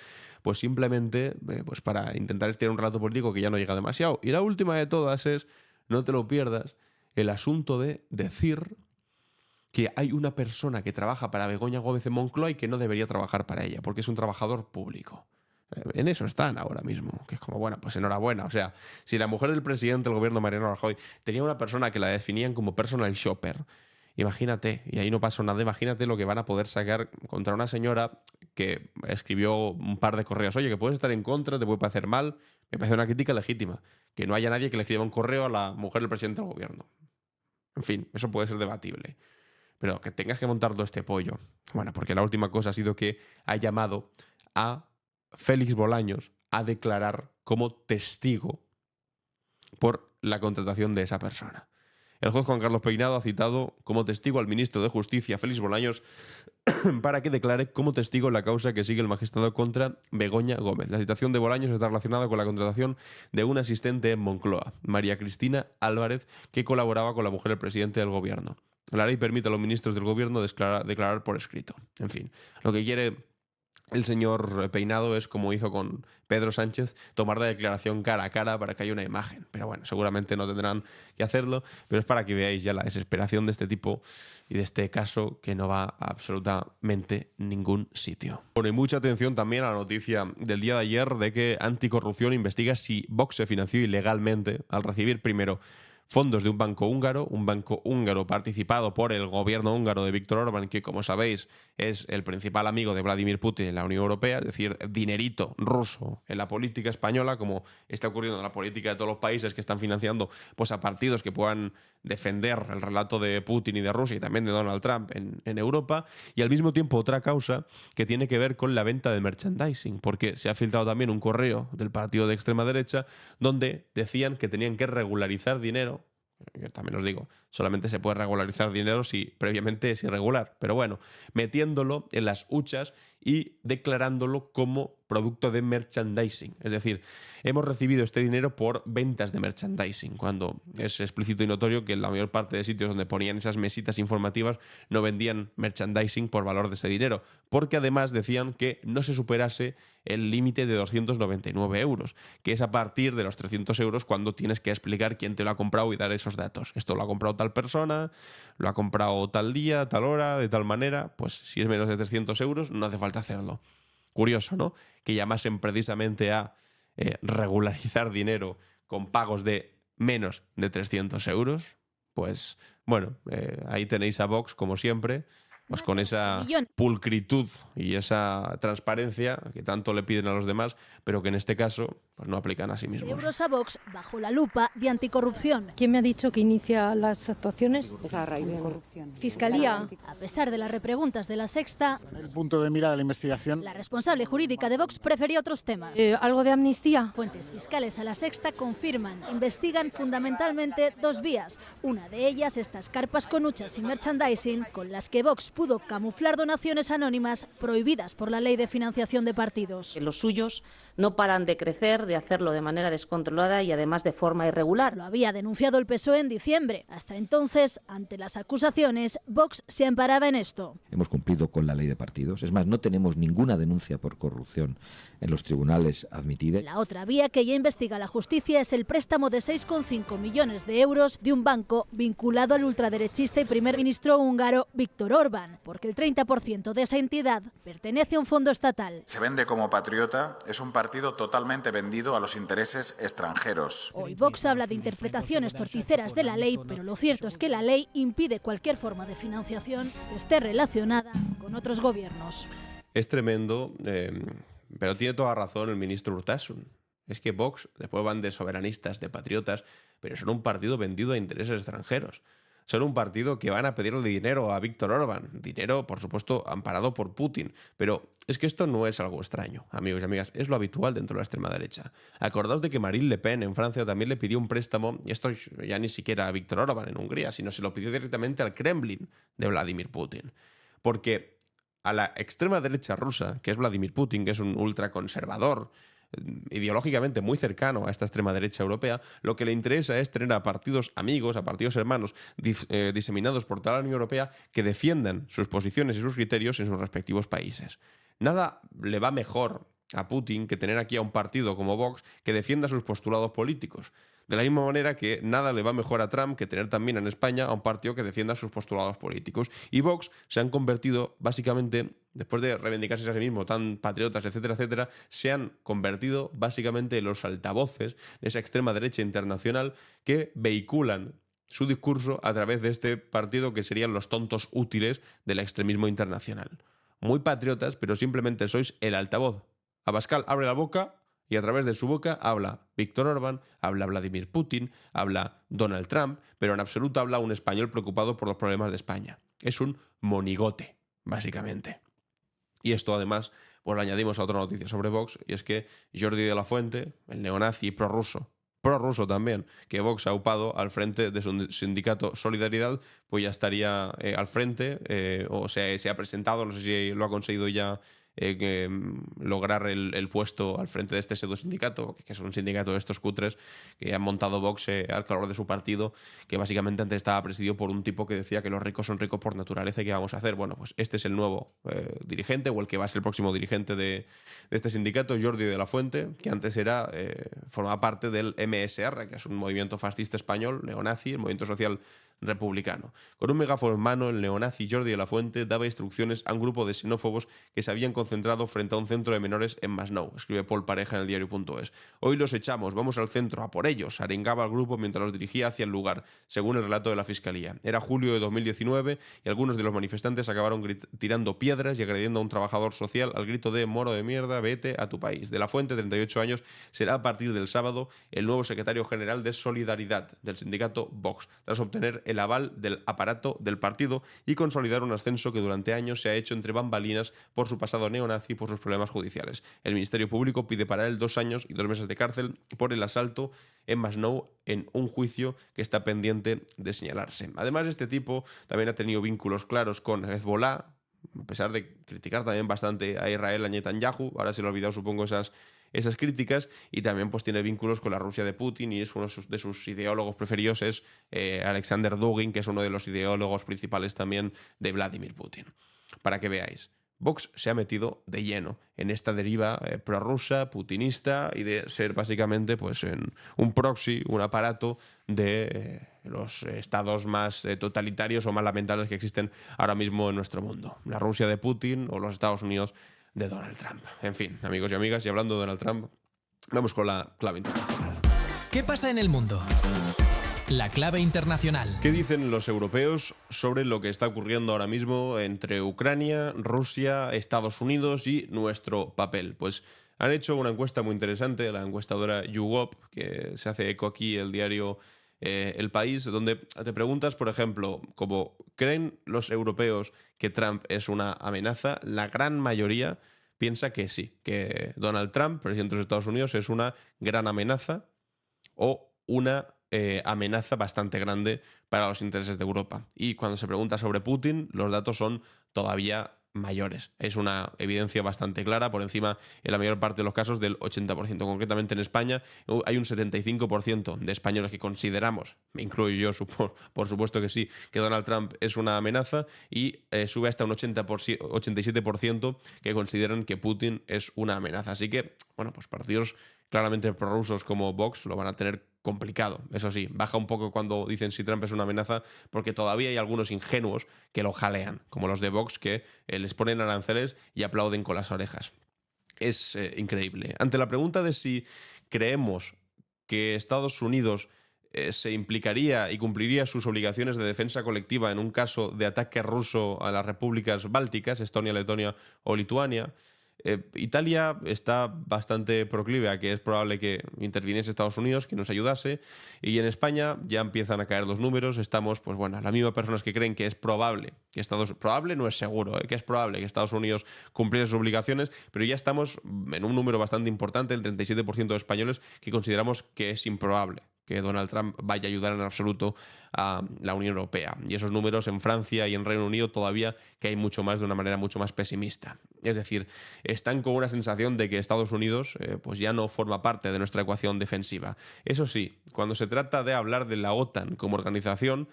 pues simplemente pues para intentar estirar un relato político que ya no llega demasiado. Y la última de todas es, no te lo pierdas, el asunto de decir que hay una persona que trabaja para Begoña Gómez en Moncloa y que no debería trabajar para ella, porque es un trabajador público. En eso están ahora mismo, que es como, bueno, pues enhorabuena. O sea, si la mujer del presidente del gobierno, Mariano Rajoy, tenía una persona que la definían como personal shopper Imagínate, y ahí no pasó nada, imagínate lo que van a poder sacar contra una señora que escribió un par de correos. Oye, que puedes estar en contra, te puede parecer mal. Me parece una crítica legítima. Que no haya nadie que le escriba un correo a la mujer del presidente del gobierno. En fin, eso puede ser debatible. Pero que tengas que montar todo este pollo. Bueno, porque la última cosa ha sido que ha llamado a Félix Bolaños a declarar como testigo por la contratación de esa persona. El juez Juan Carlos Peinado ha citado como testigo al ministro de Justicia, Félix Bolaños, para que declare como testigo la causa que sigue el magistrado contra Begoña Gómez. La citación de Bolaños está relacionada con la contratación de un asistente en Moncloa, María Cristina Álvarez, que colaboraba con la mujer del presidente del gobierno. La ley permite a los ministros del gobierno declarar por escrito. En fin, lo que quiere el señor Peinado es, como hizo con Pedro Sánchez, tomar la declaración cara a cara para que haya una imagen. Pero bueno, seguramente no tendrán que hacerlo, pero es para que veáis ya la desesperación de este tipo y de este caso que no va a absolutamente ningún sitio. Pone mucha atención también a la noticia del día de ayer de que Anticorrupción investiga si Vox se financió ilegalmente al recibir primero fondos de un banco húngaro participado por el gobierno húngaro de Viktor Orbán, que, como sabéis, es el principal amigo de Vladimir Putin en la Unión Europea, es decir, dinerito ruso en la política española, como está ocurriendo en la política de todos los países que están financiando pues, a partidos que puedan defender el relato de Putin y de Rusia y también de Donald Trump en Europa, y al mismo tiempo otra causa que tiene que ver con la venta de merchandising, porque se ha filtrado también un correo del partido de extrema derecha donde decían que tenían que regularizar dinero. Yo también os digo, solamente se puede regularizar dinero si previamente es irregular, pero bueno, metiéndolo en las huchas y declarándolo como producto de merchandising. Es decir, hemos recibido este dinero por ventas de merchandising, cuando es explícito y notorio que en la mayor parte de sitios donde ponían esas mesitas informativas no vendían merchandising por valor de ese dinero, porque además decían que no se superase el límite de 299 euros, que es a partir de los 300 euros cuando tienes que explicar quién te lo ha comprado y dar esos datos. Esto lo ha comprado tal persona, lo ha comprado tal día, tal hora, de tal manera. Pues si es menos de 300 euros no hace falta hacerlo. Curioso, ¿no? Que llamasen precisamente a regularizar dinero con pagos de menos de 300 euros. Pues bueno, ahí tenéis a Vox, como siempre, pues con esa pulcritud y esa transparencia que tanto le piden a los demás, pero que en este caso pues no aplican a sí mismos. Euros a Vox bajo la lupa de Anticorrupción. ¿Quién me ha dicho que inicia las actuaciones? Esa raíz de corrupción. Fiscalía. A pesar de las repreguntas de La Sexta, el punto de mira de la investigación. la responsable jurídica de Vox prefería otros temas. ¿Algo de amnistía? Fuentes fiscales a La Sexta confirman, investigan fundamentalmente dos vías. Una de ellas, estas carpas con huchas y merchandising, con las que Vox pudo camuflar donaciones anónimas prohibidas por la Ley de Financiación de Partidos. Los suyos no paran de crecer, de hacerlo de manera descontrolada y además de forma irregular. Lo había denunciado el PSOE en diciembre. Hasta entonces, ante las acusaciones, Vox se amparaba en esto. Hemos cumplido con la ley de partidos. Es más, no tenemos ninguna denuncia por corrupción en los tribunales admitida. La otra vía que ya investiga la justicia es el préstamo de 6,5 millones de euros de un banco vinculado al ultraderechista y primer ministro húngaro Viktor Orbán, porque el 30% de esa entidad pertenece a un fondo estatal. Se vende como patriota, es un partido totalmente vendido a los intereses extranjeros. Hoy Vox habla de interpretaciones torticeras de la ley, pero lo cierto es que la ley impide cualquier forma de financiación que esté relacionada con otros gobiernos. Es tremendo, pero tiene toda razón el ministro Urtasun. Es que Vox después van de soberanistas, de patriotas, pero son un partido vendido a intereses extranjeros. Son un partido que van a pedirle dinero a Viktor Orbán. Dinero, por supuesto, amparado por Putin. Pero es que esto no es algo extraño, amigos y amigas. Es lo habitual dentro de la extrema derecha. Acordaos de que Marine Le Pen en Francia también le pidió un préstamo, y esto ya ni siquiera a Viktor Orbán en Hungría, sino se lo pidió directamente al Kremlin de Vladimir Putin. Porque a la extrema derecha rusa, que es Vladimir Putin, que es un ultraconservador, ideológicamente muy cercano a esta extrema derecha europea, lo que le interesa es tener a partidos amigos, a partidos hermanos diseminados por toda la Unión Europea que defiendan sus posiciones y sus criterios en sus respectivos países. Nada le va mejor a Putin que tener aquí a un partido como Vox que defienda sus postulados políticos. De la misma manera que nada le va mejor a Trump que tener también en España a un partido que defienda sus postulados políticos. Y Vox se han convertido, básicamente, después de reivindicarse a sí mismo, tan patriotas, etcétera, etcétera, se han convertido básicamente en los altavoces de esa extrema derecha internacional que vehiculan su discurso a través de este partido que serían los tontos útiles del extremismo internacional. Muy patriotas, pero simplemente sois el altavoz. Abascal abre la boca y a través de su boca habla Víctor Orbán, habla Vladimir Putin, habla Donald Trump, pero en absoluto habla un español preocupado por los problemas de España. Es un monigote, básicamente. Y esto además, pues le añadimos a otra noticia sobre Vox, y es que Jordi de la Fuente, el neonazi prorruso también, que Vox ha upado al frente de su sindicato Solidaridad, pues ya estaría al frente, o sea, se ha presentado, no sé si lo ha conseguido ya lograr el puesto al frente de este pseudo sindicato, que es un sindicato de estos cutres que han montado Vox al calor de su partido, que básicamente antes estaba presidido por un tipo que decía que los ricos son ricos por naturaleza y ¿qué vamos a hacer? Bueno, pues este es el nuevo dirigente, o el que va a ser el próximo dirigente de este sindicato, Jordi de la Fuente, que antes formaba parte del MSR, que es un movimiento fascista español, neonazi, el movimiento social republicano. Con un megáfono en mano, el neonazi Jordi de la Fuente daba instrucciones a un grupo de xenófobos que se habían concentrado frente a un centro de menores en Masnou, escribe Paul Pareja en el diario.es. Hoy los echamos, vamos al centro, a por ellos, arengaba al grupo mientras los dirigía hacia el lugar, según el relato de la Fiscalía. Era julio de 2019 y algunos de los manifestantes acabaron tirando piedras y agrediendo a un trabajador social al grito de «Moro de mierda, vete a tu país». De la Fuente, 38 años, será a partir del sábado el nuevo secretario general de Solidaridad del sindicato Vox, tras obtener el aval del aparato del partido y consolidar un ascenso que durante años se ha hecho entre bambalinas por su pasado neonazi y por sus problemas judiciales. El Ministerio Público pide para él 2 años y 2 meses de cárcel por el asalto en Masnou en un juicio que está pendiente de señalarse. Además, este tipo también ha tenido vínculos claros con Hezbollah, a pesar de criticar también bastante a Israel, a Netanyahu. Ahora se le ha olvidado, supongo, esas críticas, y también pues tiene vínculos con la Rusia de Putin, y es uno de sus ideólogos preferidos es Alexander Dugin, que es uno de los ideólogos principales también de Vladimir Putin. Para que veáis, Vox se ha metido de lleno en esta deriva prorrusa, putinista, y de ser básicamente pues un proxy, un aparato de los estados más totalitarios o más lamentables que existen ahora mismo en nuestro mundo. La Rusia de Putin o los Estados Unidos de Donald Trump. En fin, amigos y amigas, y hablando de Donald Trump, vamos con la clave internacional. ¿Qué pasa en el mundo? La clave internacional. ¿Qué dicen los europeos sobre lo que está ocurriendo ahora mismo entre Ucrania, Rusia, Estados Unidos y nuestro papel? Pues han hecho una encuesta muy interesante, la encuestadora YouGov, que se hace eco aquí el diario El País, donde te preguntas, por ejemplo, ¿cómo creen los europeos que Trump es una amenaza? La gran mayoría piensa que sí, que Donald Trump, presidente de los Estados Unidos, es una gran amenaza o una amenaza bastante grande para los intereses de Europa. Y cuando se pregunta sobre Putin, los datos son todavía mayores. Es una evidencia bastante clara, por encima en la mayor parte de los casos del 80%. Concretamente en España hay un 75% de españoles que consideramos, me incluyo yo por supuesto que sí, que Donald Trump es una amenaza, y sube hasta un 87% que consideran que Putin es una amenaza. Así que, bueno, pues partidos claramente prorrusos como Vox lo van a tener complicado. Eso sí, baja un poco cuando dicen si Trump es una amenaza, porque todavía hay algunos ingenuos que lo jalean, como los de Vox, que les ponen aranceles y aplauden con las orejas. Es increíble. Ante la pregunta de si creemos que Estados Unidos se implicaría y cumpliría sus obligaciones de defensa colectiva en un caso de ataque ruso a las repúblicas bálticas, Estonia, Letonia o Lituania, Italia está bastante proclive a que es probable que interviniese Estados Unidos, que nos ayudase, y en España ya empiezan a caer los números. Estamos, pues bueno, las mismas personas que creen que es probable, probable no es seguro, que es probable que Estados Unidos cumpliera sus obligaciones, pero ya estamos en un número bastante importante, el 37% de españoles, que consideramos que es improbable que Donald Trump vaya a ayudar en absoluto a la Unión Europea. Y esos números en Francia y en Reino Unido todavía caen mucho más, de una manera mucho más pesimista. Es decir, están con una sensación de que Estados Unidos pues ya no forma parte de nuestra ecuación defensiva. Eso sí, cuando se trata de hablar de la OTAN como organización,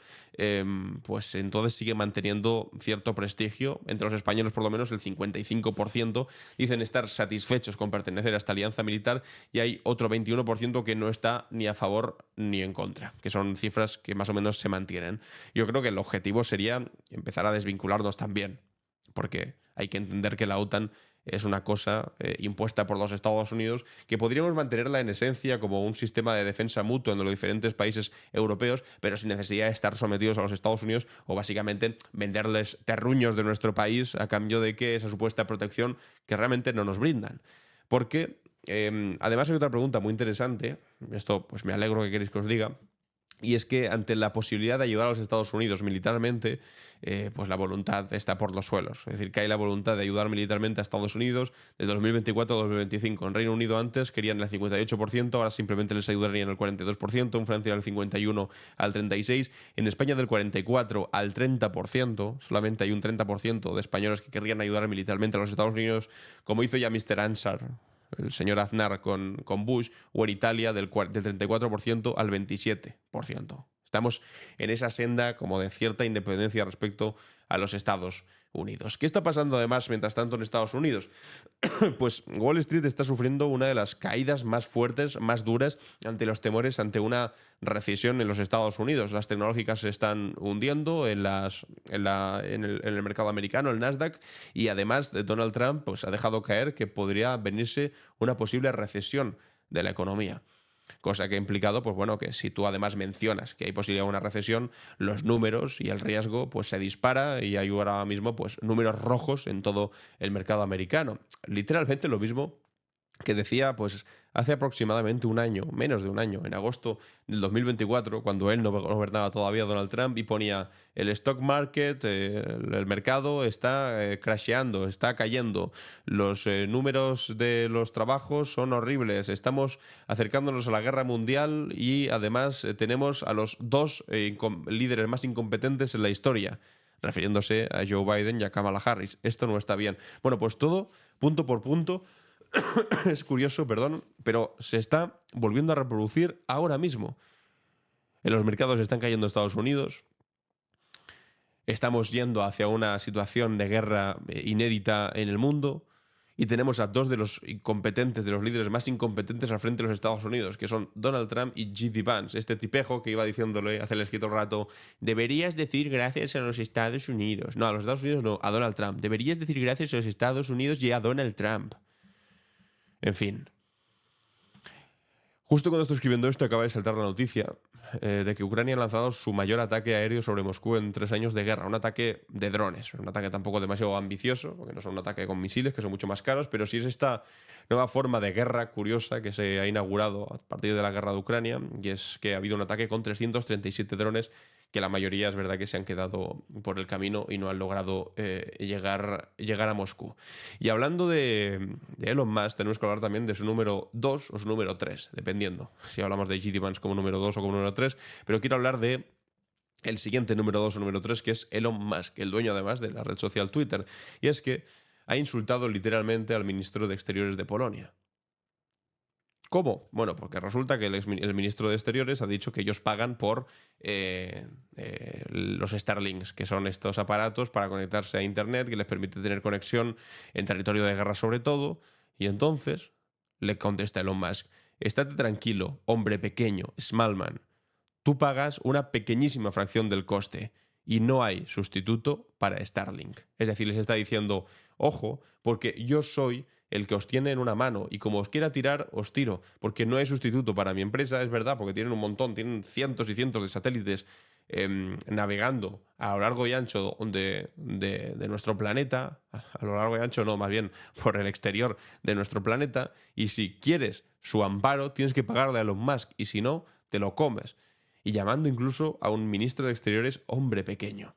pues entonces sigue manteniendo cierto prestigio. Entre los españoles, por lo menos, el 55% dicen estar satisfechos con pertenecer a esta alianza militar, y hay otro 21% que no está ni a favor ni en contra, que son cifras que más o menos se mantienen. Yo creo que el objetivo sería empezar a desvincularnos también, porque hay que entender que la OTAN es una cosa impuesta por los Estados Unidos que podríamos mantenerla en esencia como un sistema de defensa mutua entre los diferentes países europeos, pero sin necesidad de estar sometidos a los Estados Unidos o básicamente venderles terruños de nuestro país a cambio de que esa supuesta protección que realmente no nos brindan. Porque además hay otra pregunta muy interesante, esto pues me alegro que queréis que os diga, y es que ante la posibilidad de ayudar a los Estados Unidos militarmente, pues la voluntad está por los suelos. Es decir, que hay la voluntad de ayudar militarmente a Estados Unidos de 2024 a 2025. En Reino Unido antes querían el 58%, ahora simplemente les ayudarían el 42%, en Francia del 51% al 36%, en España del 44% al 30%, solamente hay un 30% de españoles que querrían ayudar militarmente a los Estados Unidos, como hizo ya Mr. Ansar, el señor Aznar con Bush, o en Italia del 34% al 27%. Estamos en esa senda como de cierta independencia respecto a los Estados Unidos. ¿Qué está pasando además mientras tanto en Estados Unidos? Pues Wall Street está sufriendo una de las caídas más fuertes, más duras, ante los temores ante una recesión en los Estados Unidos. Las tecnológicas se están hundiendo en el mercado americano, el Nasdaq, y además Donald Trump pues, ha dejado caer que podría venirse una posible recesión de la economía. Cosa que ha implicado, pues bueno, que si tú además mencionas que hay posibilidad de una recesión, los números y el riesgo pues se dispara y hay ahora mismo pues números rojos en todo el mercado americano. Literalmente lo mismo que decía pues hace aproximadamente un año, menos de un año, en agosto del 2024, cuando él no gobernaba todavía, Donald Trump, y ponía el stock market, el mercado está crasheando, está cayendo, los números de los trabajos son horribles, estamos acercándonos a la guerra mundial y además tenemos a los dos líderes más incompetentes en la historia, refiriéndose a Joe Biden y a Kamala Harris. Esto no está bien. Bueno, pues todo, punto por punto, es curioso, perdón, pero se está volviendo a reproducir ahora mismo. En los mercados están cayendo Estados Unidos. Estamos yendo hacia una situación de guerra inédita en el mundo. Y tenemos a dos de los incompetentes, de los líderes más incompetentes al frente de los Estados Unidos, que son Donald Trump y J.D. Vance, este tipejo que iba diciéndole hace el escrito rato, deberías decir gracias a los Estados Unidos. No, a los Estados Unidos no, a Donald Trump. Deberías decir gracias a los Estados Unidos y a Donald Trump. En fin. Justo cuando estoy escribiendo esto acaba de saltar la noticia de que Ucrania ha lanzado su mayor ataque aéreo sobre Moscú en 3 años de guerra. Un ataque de drones, un ataque tampoco demasiado ambicioso, porque no es un ataque con misiles, que son mucho más caros, pero sí es esta nueva forma de guerra curiosa que se ha inaugurado a partir de la guerra de Ucrania, y es que ha habido un ataque con 337 drones, que la mayoría es verdad que se han quedado por el camino y no han logrado llegar a Moscú. Y hablando de Elon Musk, tenemos que hablar también de su número 2 o su número 3, dependiendo si hablamos de J.D. Vance como número 2 o como número 3, pero quiero hablar de el siguiente número 2 o número 3, que es Elon Musk, el dueño además de la red social Twitter. Y es que ha insultado literalmente al ministro de Exteriores de Polonia. ¿Cómo? Bueno, porque resulta que el ministro de Exteriores ha dicho que ellos pagan por los Starlinks, que son estos aparatos para conectarse a Internet que les permite tener conexión en territorio de guerra sobre todo. Y entonces le contesta Elon Musk, estate tranquilo, hombre pequeño, small man. Tú pagas una pequeñísima fracción del coste y no hay sustituto para Starlink. Es decir, les está diciendo, ojo, porque yo soy el que os tiene en una mano y como os quiera tirar, os tiro, porque no hay sustituto para mi empresa, es verdad, porque tienen un montón, tienen cientos y cientos de satélites navegando a lo largo y ancho de nuestro planeta, a lo largo y ancho no, más bien por el exterior de nuestro planeta, y si quieres su amparo, tienes que pagarle a Elon Musk, y si no, te lo comes. Y llamando incluso a un ministro de Exteriores hombre pequeño.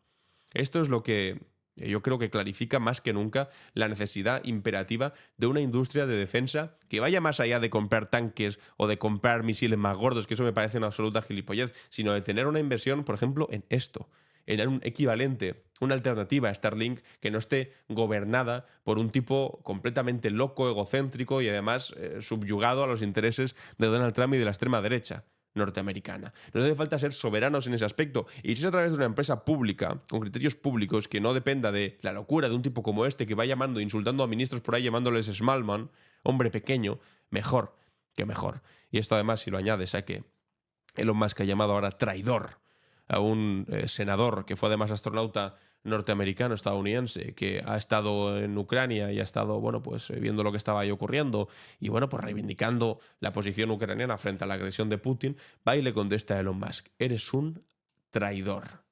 Esto es lo que yo creo que clarifica más que nunca la necesidad imperativa de una industria de defensa que vaya más allá de comprar tanques o de comprar misiles más gordos, que eso me parece una absoluta gilipollez, sino de tener una inversión, por ejemplo, en esto, en un equivalente, una alternativa a Starlink que no esté gobernada por un tipo completamente loco, egocéntrico y además subyugado a los intereses de Donald Trump y de la extrema derecha norteamericana. Nos hace falta ser soberanos en ese aspecto, y si es a través de una empresa pública, con criterios públicos, que no dependa de la locura de un tipo como este que va llamando, insultando a ministros por ahí, llamándoles smallman, hombre pequeño, mejor que mejor. Y esto además, si lo añades a que Elon Musk ha llamado ahora traidor a un senador que fue además astronauta norteamericano, estadounidense, que ha estado en Ucrania y ha estado, viendo lo que estaba ahí ocurriendo y, pues reivindicando la posición ucraniana frente a la agresión de Putin, va y le contesta a Elon Musk: eres un traidor.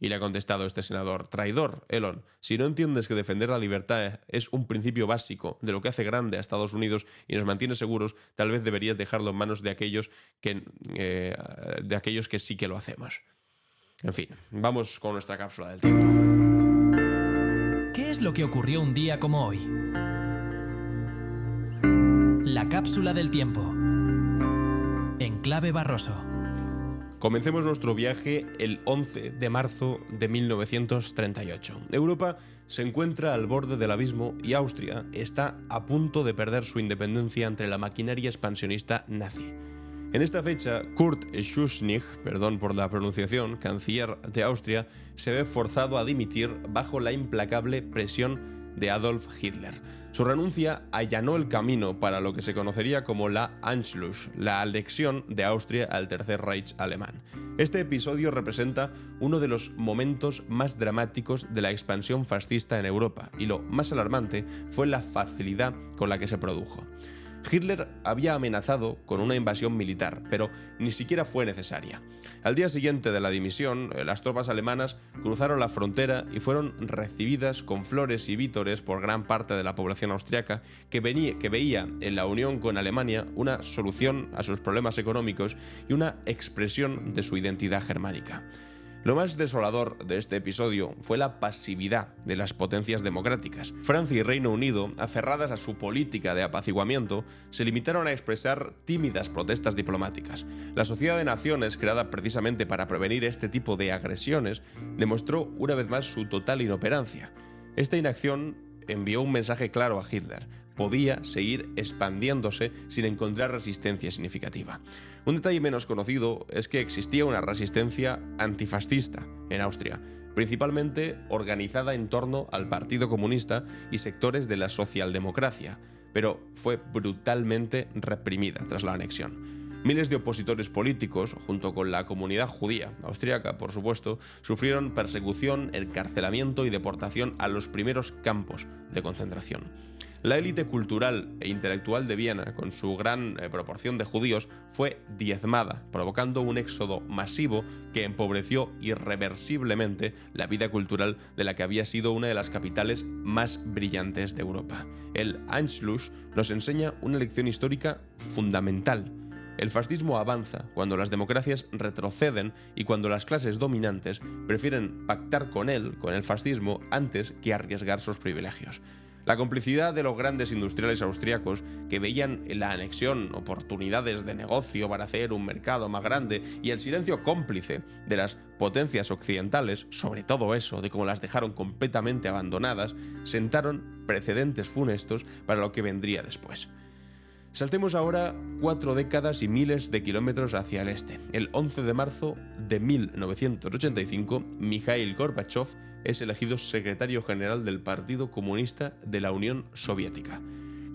Y le ha contestado este senador: traidor, Elon, si no entiendes que defender la libertad es un principio básico de lo que hace grande a Estados Unidos y nos mantiene seguros, tal vez deberías dejarlo en manos de aquellos que sí que lo hacemos. En fin, vamos con nuestra cápsula del tiempo. ¿Qué es lo que ocurrió un día como hoy? La cápsula del tiempo. En clave Barroso. Comencemos nuestro viaje el 11 de marzo de 1938. Europa se encuentra al borde del abismo y Austria está a punto de perder su independencia ante la maquinaria expansionista nazi. En esta fecha, Kurt Schuschnigg, perdón por la pronunciación, canciller de Austria, se ve forzado a dimitir bajo la implacable presión de Adolf Hitler. Su renuncia allanó el camino para lo que se conocería como la Anschluss, la anexión de Austria al Tercer Reich alemán. Este episodio representa uno de los momentos más dramáticos de la expansión fascista en Europa, y lo más alarmante fue la facilidad con la que se produjo. Hitler había amenazado con una invasión militar, pero ni siquiera fue necesaria. Al día siguiente de la dimisión, las tropas alemanas cruzaron la frontera y fueron recibidas con flores y vítores por gran parte de la población austriaca que veía en la unión con Alemania una solución a sus problemas económicos y una expresión de su identidad germánica. Lo más desolador de este episodio fue la pasividad de las potencias democráticas. Francia y Reino Unido, aferradas a su política de apaciguamiento, se limitaron a expresar tímidas protestas diplomáticas. La Sociedad de Naciones, creada precisamente para prevenir este tipo de agresiones, demostró una vez más su total inoperancia. Esta inacción envió un mensaje claro a Hitler: podía seguir expandiéndose sin encontrar resistencia significativa. Un detalle menos conocido es que existía una resistencia antifascista en Austria, principalmente organizada en torno al Partido Comunista y sectores de la socialdemocracia, pero fue brutalmente reprimida tras la anexión. Miles de opositores políticos, junto con la comunidad judía austriaca, por supuesto, sufrieron persecución, encarcelamiento y deportación a los primeros campos de concentración. La élite cultural e intelectual de Viena, con su gran proporción de judíos, fue diezmada, provocando un éxodo masivo que empobreció irreversiblemente la vida cultural de la que había sido una de las capitales más brillantes de Europa. El Anschluss nos enseña una lección histórica fundamental. El fascismo avanza cuando las democracias retroceden y cuando las clases dominantes prefieren pactar con el fascismo, antes que arriesgar sus privilegios. La complicidad de los grandes industriales austriacos, que veían en la anexión oportunidades de negocio para hacer un mercado más grande, y el silencio cómplice de las potencias occidentales, sobre todo eso, de cómo las dejaron completamente abandonadas, sentaron precedentes funestos para lo que vendría después. Saltemos ahora 4 décadas y miles de kilómetros hacia el este. El 11 de marzo de 1985, Mikhail Gorbachev es elegido secretario general del Partido Comunista de la Unión Soviética.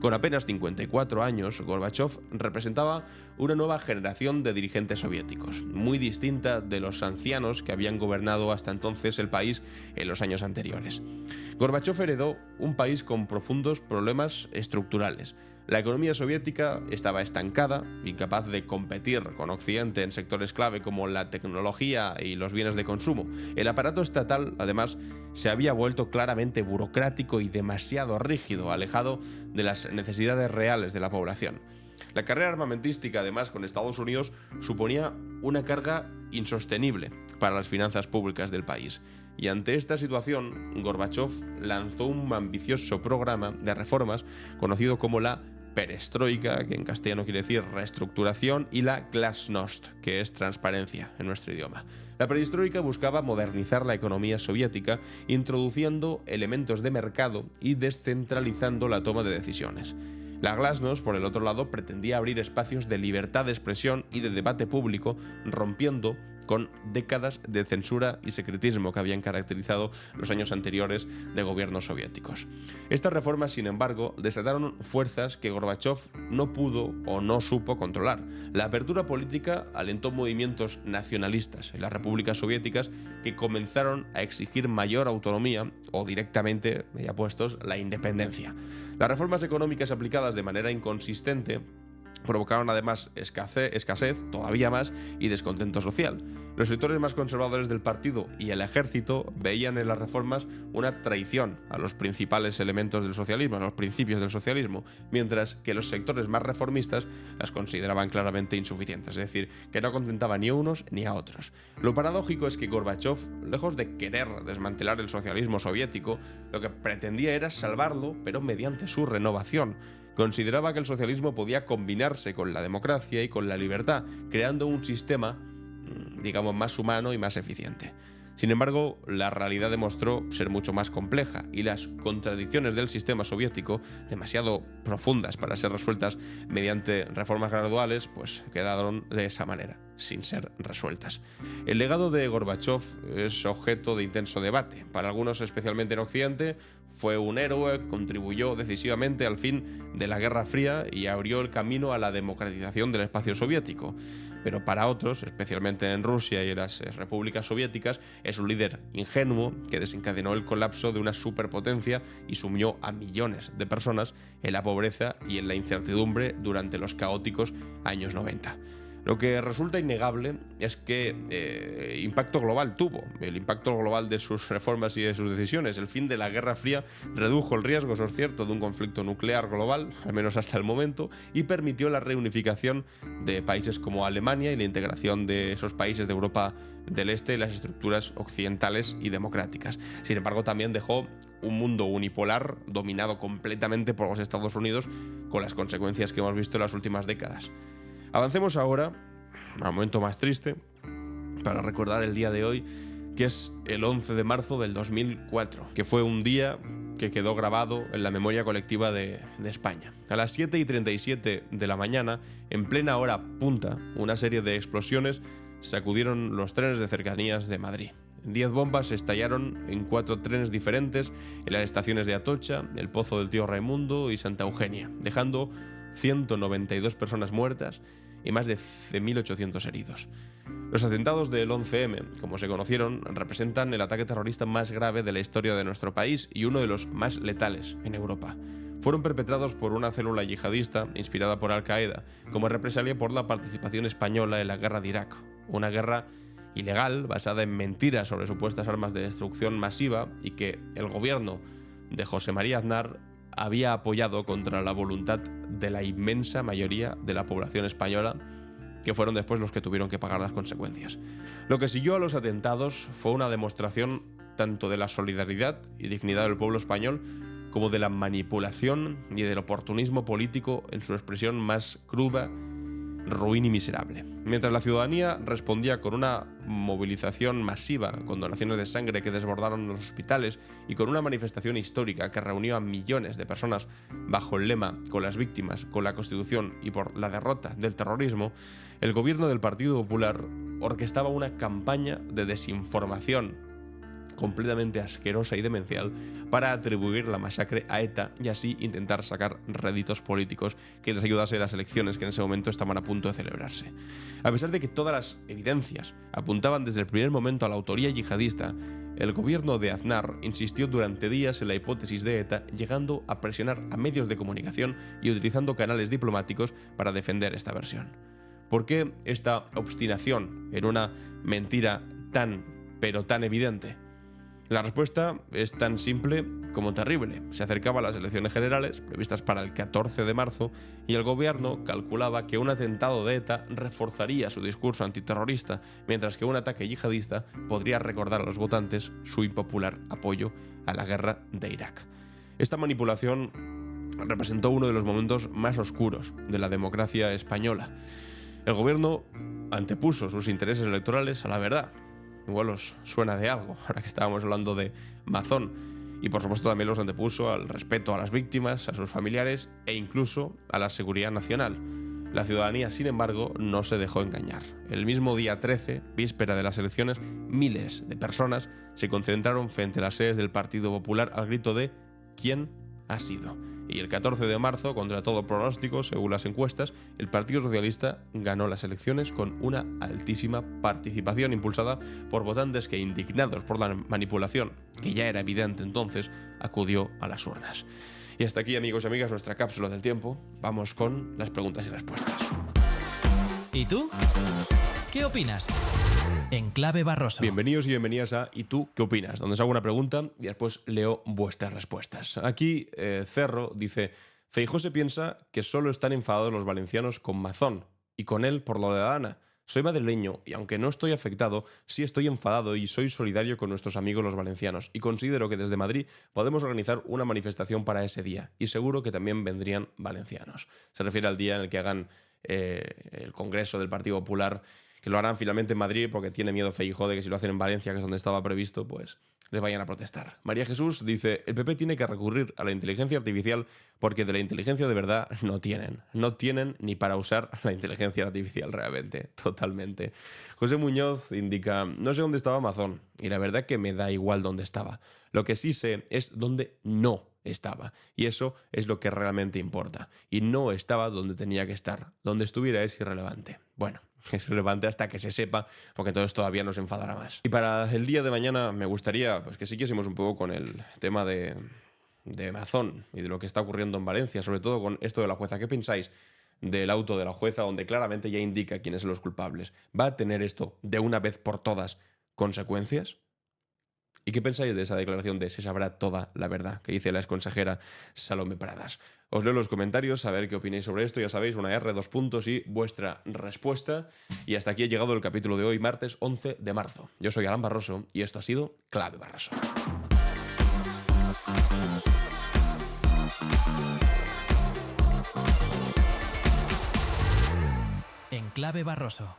Con apenas 54 años, Gorbachev representaba una nueva generación de dirigentes soviéticos, muy distinta de los ancianos que habían gobernado hasta entonces el país en los años anteriores. Gorbachev heredó un país con profundos problemas estructurales. La economía soviética estaba estancada, incapaz de competir con Occidente en sectores clave como la tecnología y los bienes de consumo. El aparato estatal, además, se había vuelto claramente burocrático y demasiado rígido, alejado de las necesidades reales de la población. La carrera armamentística, además, con Estados Unidos, suponía una carga insostenible para las finanzas públicas del país. Y ante esta situación, Gorbachev lanzó un ambicioso programa de reformas conocido como la perestroika, que en castellano quiere decir reestructuración, y la glasnost, que es transparencia en nuestro idioma. La perestroika buscaba modernizar la economía soviética, introduciendo elementos de mercado y descentralizando la toma de decisiones. La glasnost, por el otro lado, pretendía abrir espacios de libertad de expresión y de debate público, rompiendo con décadas de censura y secretismo que habían caracterizado los años anteriores de gobiernos soviéticos. Estas reformas, sin embargo, desataron fuerzas que Gorbachov no pudo o no supo controlar. La apertura política alentó movimientos nacionalistas en las repúblicas soviéticas que comenzaron a exigir mayor autonomía o directamente, ya puestos, la independencia. Las reformas económicas aplicadas de manera inconsistente provocaron además escasez, todavía más, y descontento social. Los sectores más conservadores del partido y el ejército veían en las reformas una traición a los principales elementos del socialismo, a los principios del socialismo, mientras que los sectores más reformistas las consideraban claramente insuficientes, es decir, que no contentaban ni a unos ni a otros. Lo paradójico es que Gorbachov, lejos de querer desmantelar el socialismo soviético, lo que pretendía era salvarlo, pero mediante su renovación. Consideraba que el socialismo podía combinarse con la democracia y con la libertad, creando un sistema, digamos, más humano y más eficiente. Sin embargo, la realidad demostró ser mucho más compleja y las contradicciones del sistema soviético, demasiado profundas para ser resueltas mediante reformas graduales, pues quedaron de esa manera, sin ser resueltas. El legado de Gorbachov es objeto de intenso debate. Para algunos, especialmente en Occidente, fue un héroe que contribuyó decisivamente al fin de la Guerra Fría y abrió el camino a la democratización del espacio soviético. Pero para otros, especialmente en Rusia y en las repúblicas soviéticas, es un líder ingenuo que desencadenó el colapso de una superpotencia y sumió a millones de personas en la pobreza y en la incertidumbre durante los caóticos años 90. Lo que resulta innegable es que impacto global tuvo, el impacto global de sus reformas y de sus decisiones. El fin de la Guerra Fría redujo el riesgo, eso es cierto, de un conflicto nuclear global, al menos hasta el momento, y permitió la reunificación de países como Alemania y la integración de esos países de Europa del Este en las estructuras occidentales y democráticas. Sin embargo, también dejó un mundo unipolar dominado completamente por los Estados Unidos, con las consecuencias que hemos visto en las últimas décadas. Avancemos ahora al momento más triste para recordar el día de hoy, que es el 11 de marzo del 2004, que fue un día que quedó grabado en la memoria colectiva de España. A las 7:37 de la mañana, en plena hora punta, una serie de explosiones sacudieron los trenes de cercanías de Madrid. 10 bombas estallaron en 4 trenes diferentes en las estaciones de Atocha, El Pozo del Tío Raimundo y Santa Eugenia, dejando 192 personas muertas y más de 1.800 heridos. Los atentados del 11M, como se conocieron, representan el ataque terrorista más grave de la historia de nuestro país y uno de los más letales en Europa. Fueron perpetrados por una célula yihadista inspirada por Al-Qaeda, como represalia por la participación española en la guerra de Irak, una guerra ilegal basada en mentiras sobre supuestas armas de destrucción masiva y que el gobierno de José María Aznar había apoyado contra la voluntad de la inmensa mayoría de la población española, que fueron después los que tuvieron que pagar las consecuencias. Lo que siguió a los atentados fue una demostración tanto de la solidaridad y dignidad del pueblo español como de la manipulación y del oportunismo político en su expresión más cruda, ruin y miserable. Mientras la ciudadanía respondía con una movilización masiva, con donaciones de sangre que desbordaron los hospitales y con una manifestación histórica que reunió a millones de personas bajo el lema "con las víctimas, con la Constitución y por la derrota del terrorismo", el gobierno del Partido Popular orquestaba una campaña de desinformación completamente asquerosa y demencial para atribuir la masacre a ETA y así intentar sacar réditos políticos que les ayudase a las elecciones que en ese momento estaban a punto de celebrarse. A pesar de que todas las evidencias apuntaban desde el primer momento a la autoría yihadista, el gobierno de Aznar insistió durante días en la hipótesis de ETA, llegando a presionar a medios de comunicación y utilizando canales diplomáticos para defender esta versión. ¿Por qué esta obstinación en una mentira tan, pero tan evidente? La respuesta es tan simple como terrible. Se acercaban las elecciones generales, previstas para el 14 de marzo, y el gobierno calculaba que un atentado de ETA reforzaría su discurso antiterrorista, mientras que un ataque yihadista podría recordar a los votantes su impopular apoyo a la guerra de Irak. Esta manipulación representó uno de los momentos más oscuros de la democracia española. El gobierno antepuso sus intereses electorales a la verdad. Igual os suena de algo, ahora que estábamos hablando de Mazón. Y por supuesto también los antepuso al respeto a las víctimas, a sus familiares e incluso a la seguridad nacional. La ciudadanía, sin embargo, no se dejó engañar. El mismo día 13, víspera de las elecciones, miles de personas se concentraron frente a las sedes del Partido Popular al grito de ¿quién ha sido? Y el 14 de marzo, contra todo pronóstico, según las encuestas, el Partido Socialista ganó las elecciones con una altísima participación impulsada por votantes que, indignados por la manipulación, que ya era evidente entonces, acudió a las urnas. Y hasta aquí, amigos y amigas, nuestra cápsula del tiempo. Vamos con las preguntas y respuestas. ¿Y tú? ¿Qué opinas? En Clave Barroso. Bienvenidos y bienvenidas a ¿Y tú qué opinas?, donde os hago una pregunta y después leo vuestras respuestas. Aquí Cerro dice: Feijóo se piensa que solo están enfadados los valencianos con Mazón y con él por lo de Adana. Soy madrileño y aunque no estoy afectado, sí estoy enfadado y soy solidario con nuestros amigos los valencianos y considero que desde Madrid podemos organizar una manifestación para ese día y seguro que también vendrían valencianos. Se refiere al día en el que hagan el Congreso del Partido Popular, que lo harán finalmente en Madrid porque tiene miedo Feijóo de que si lo hacen en Valencia, que es donde estaba previsto, pues les vayan a protestar. María Jesús dice: el PP tiene que recurrir a la inteligencia artificial porque de la inteligencia de verdad no tienen. No tienen ni para usar la inteligencia artificial realmente, totalmente. José Muñoz indica: no sé dónde estaba Mazón y la verdad que me da igual dónde estaba. Lo que sí sé es dónde no estaba. Y eso es lo que realmente importa. Y no estaba donde tenía que estar. Donde estuviera es irrelevante. Bueno, es relevante hasta que se sepa, porque entonces todavía nos enfadará más. Y para el día de mañana me gustaría pues, que siguiésemos un poco con el tema de Mazón y de lo que está ocurriendo en Valencia, sobre todo con esto de la jueza. ¿Qué pensáis del auto de la jueza donde claramente ya indica quiénes son los culpables? ¿Va a tener esto de una vez por todas consecuencias? ¿Y qué pensáis de esa declaración de se sabrá toda la verdad que dice la exconsejera Salomé Pradas? Os leo los comentarios a ver qué opináis sobre esto. Ya sabéis, una R, 2 puntos y vuestra respuesta. Y hasta aquí ha llegado el capítulo de hoy, martes 11 de marzo. Yo soy Alan Barroso y esto ha sido Clave Barroso. En Clave Barroso.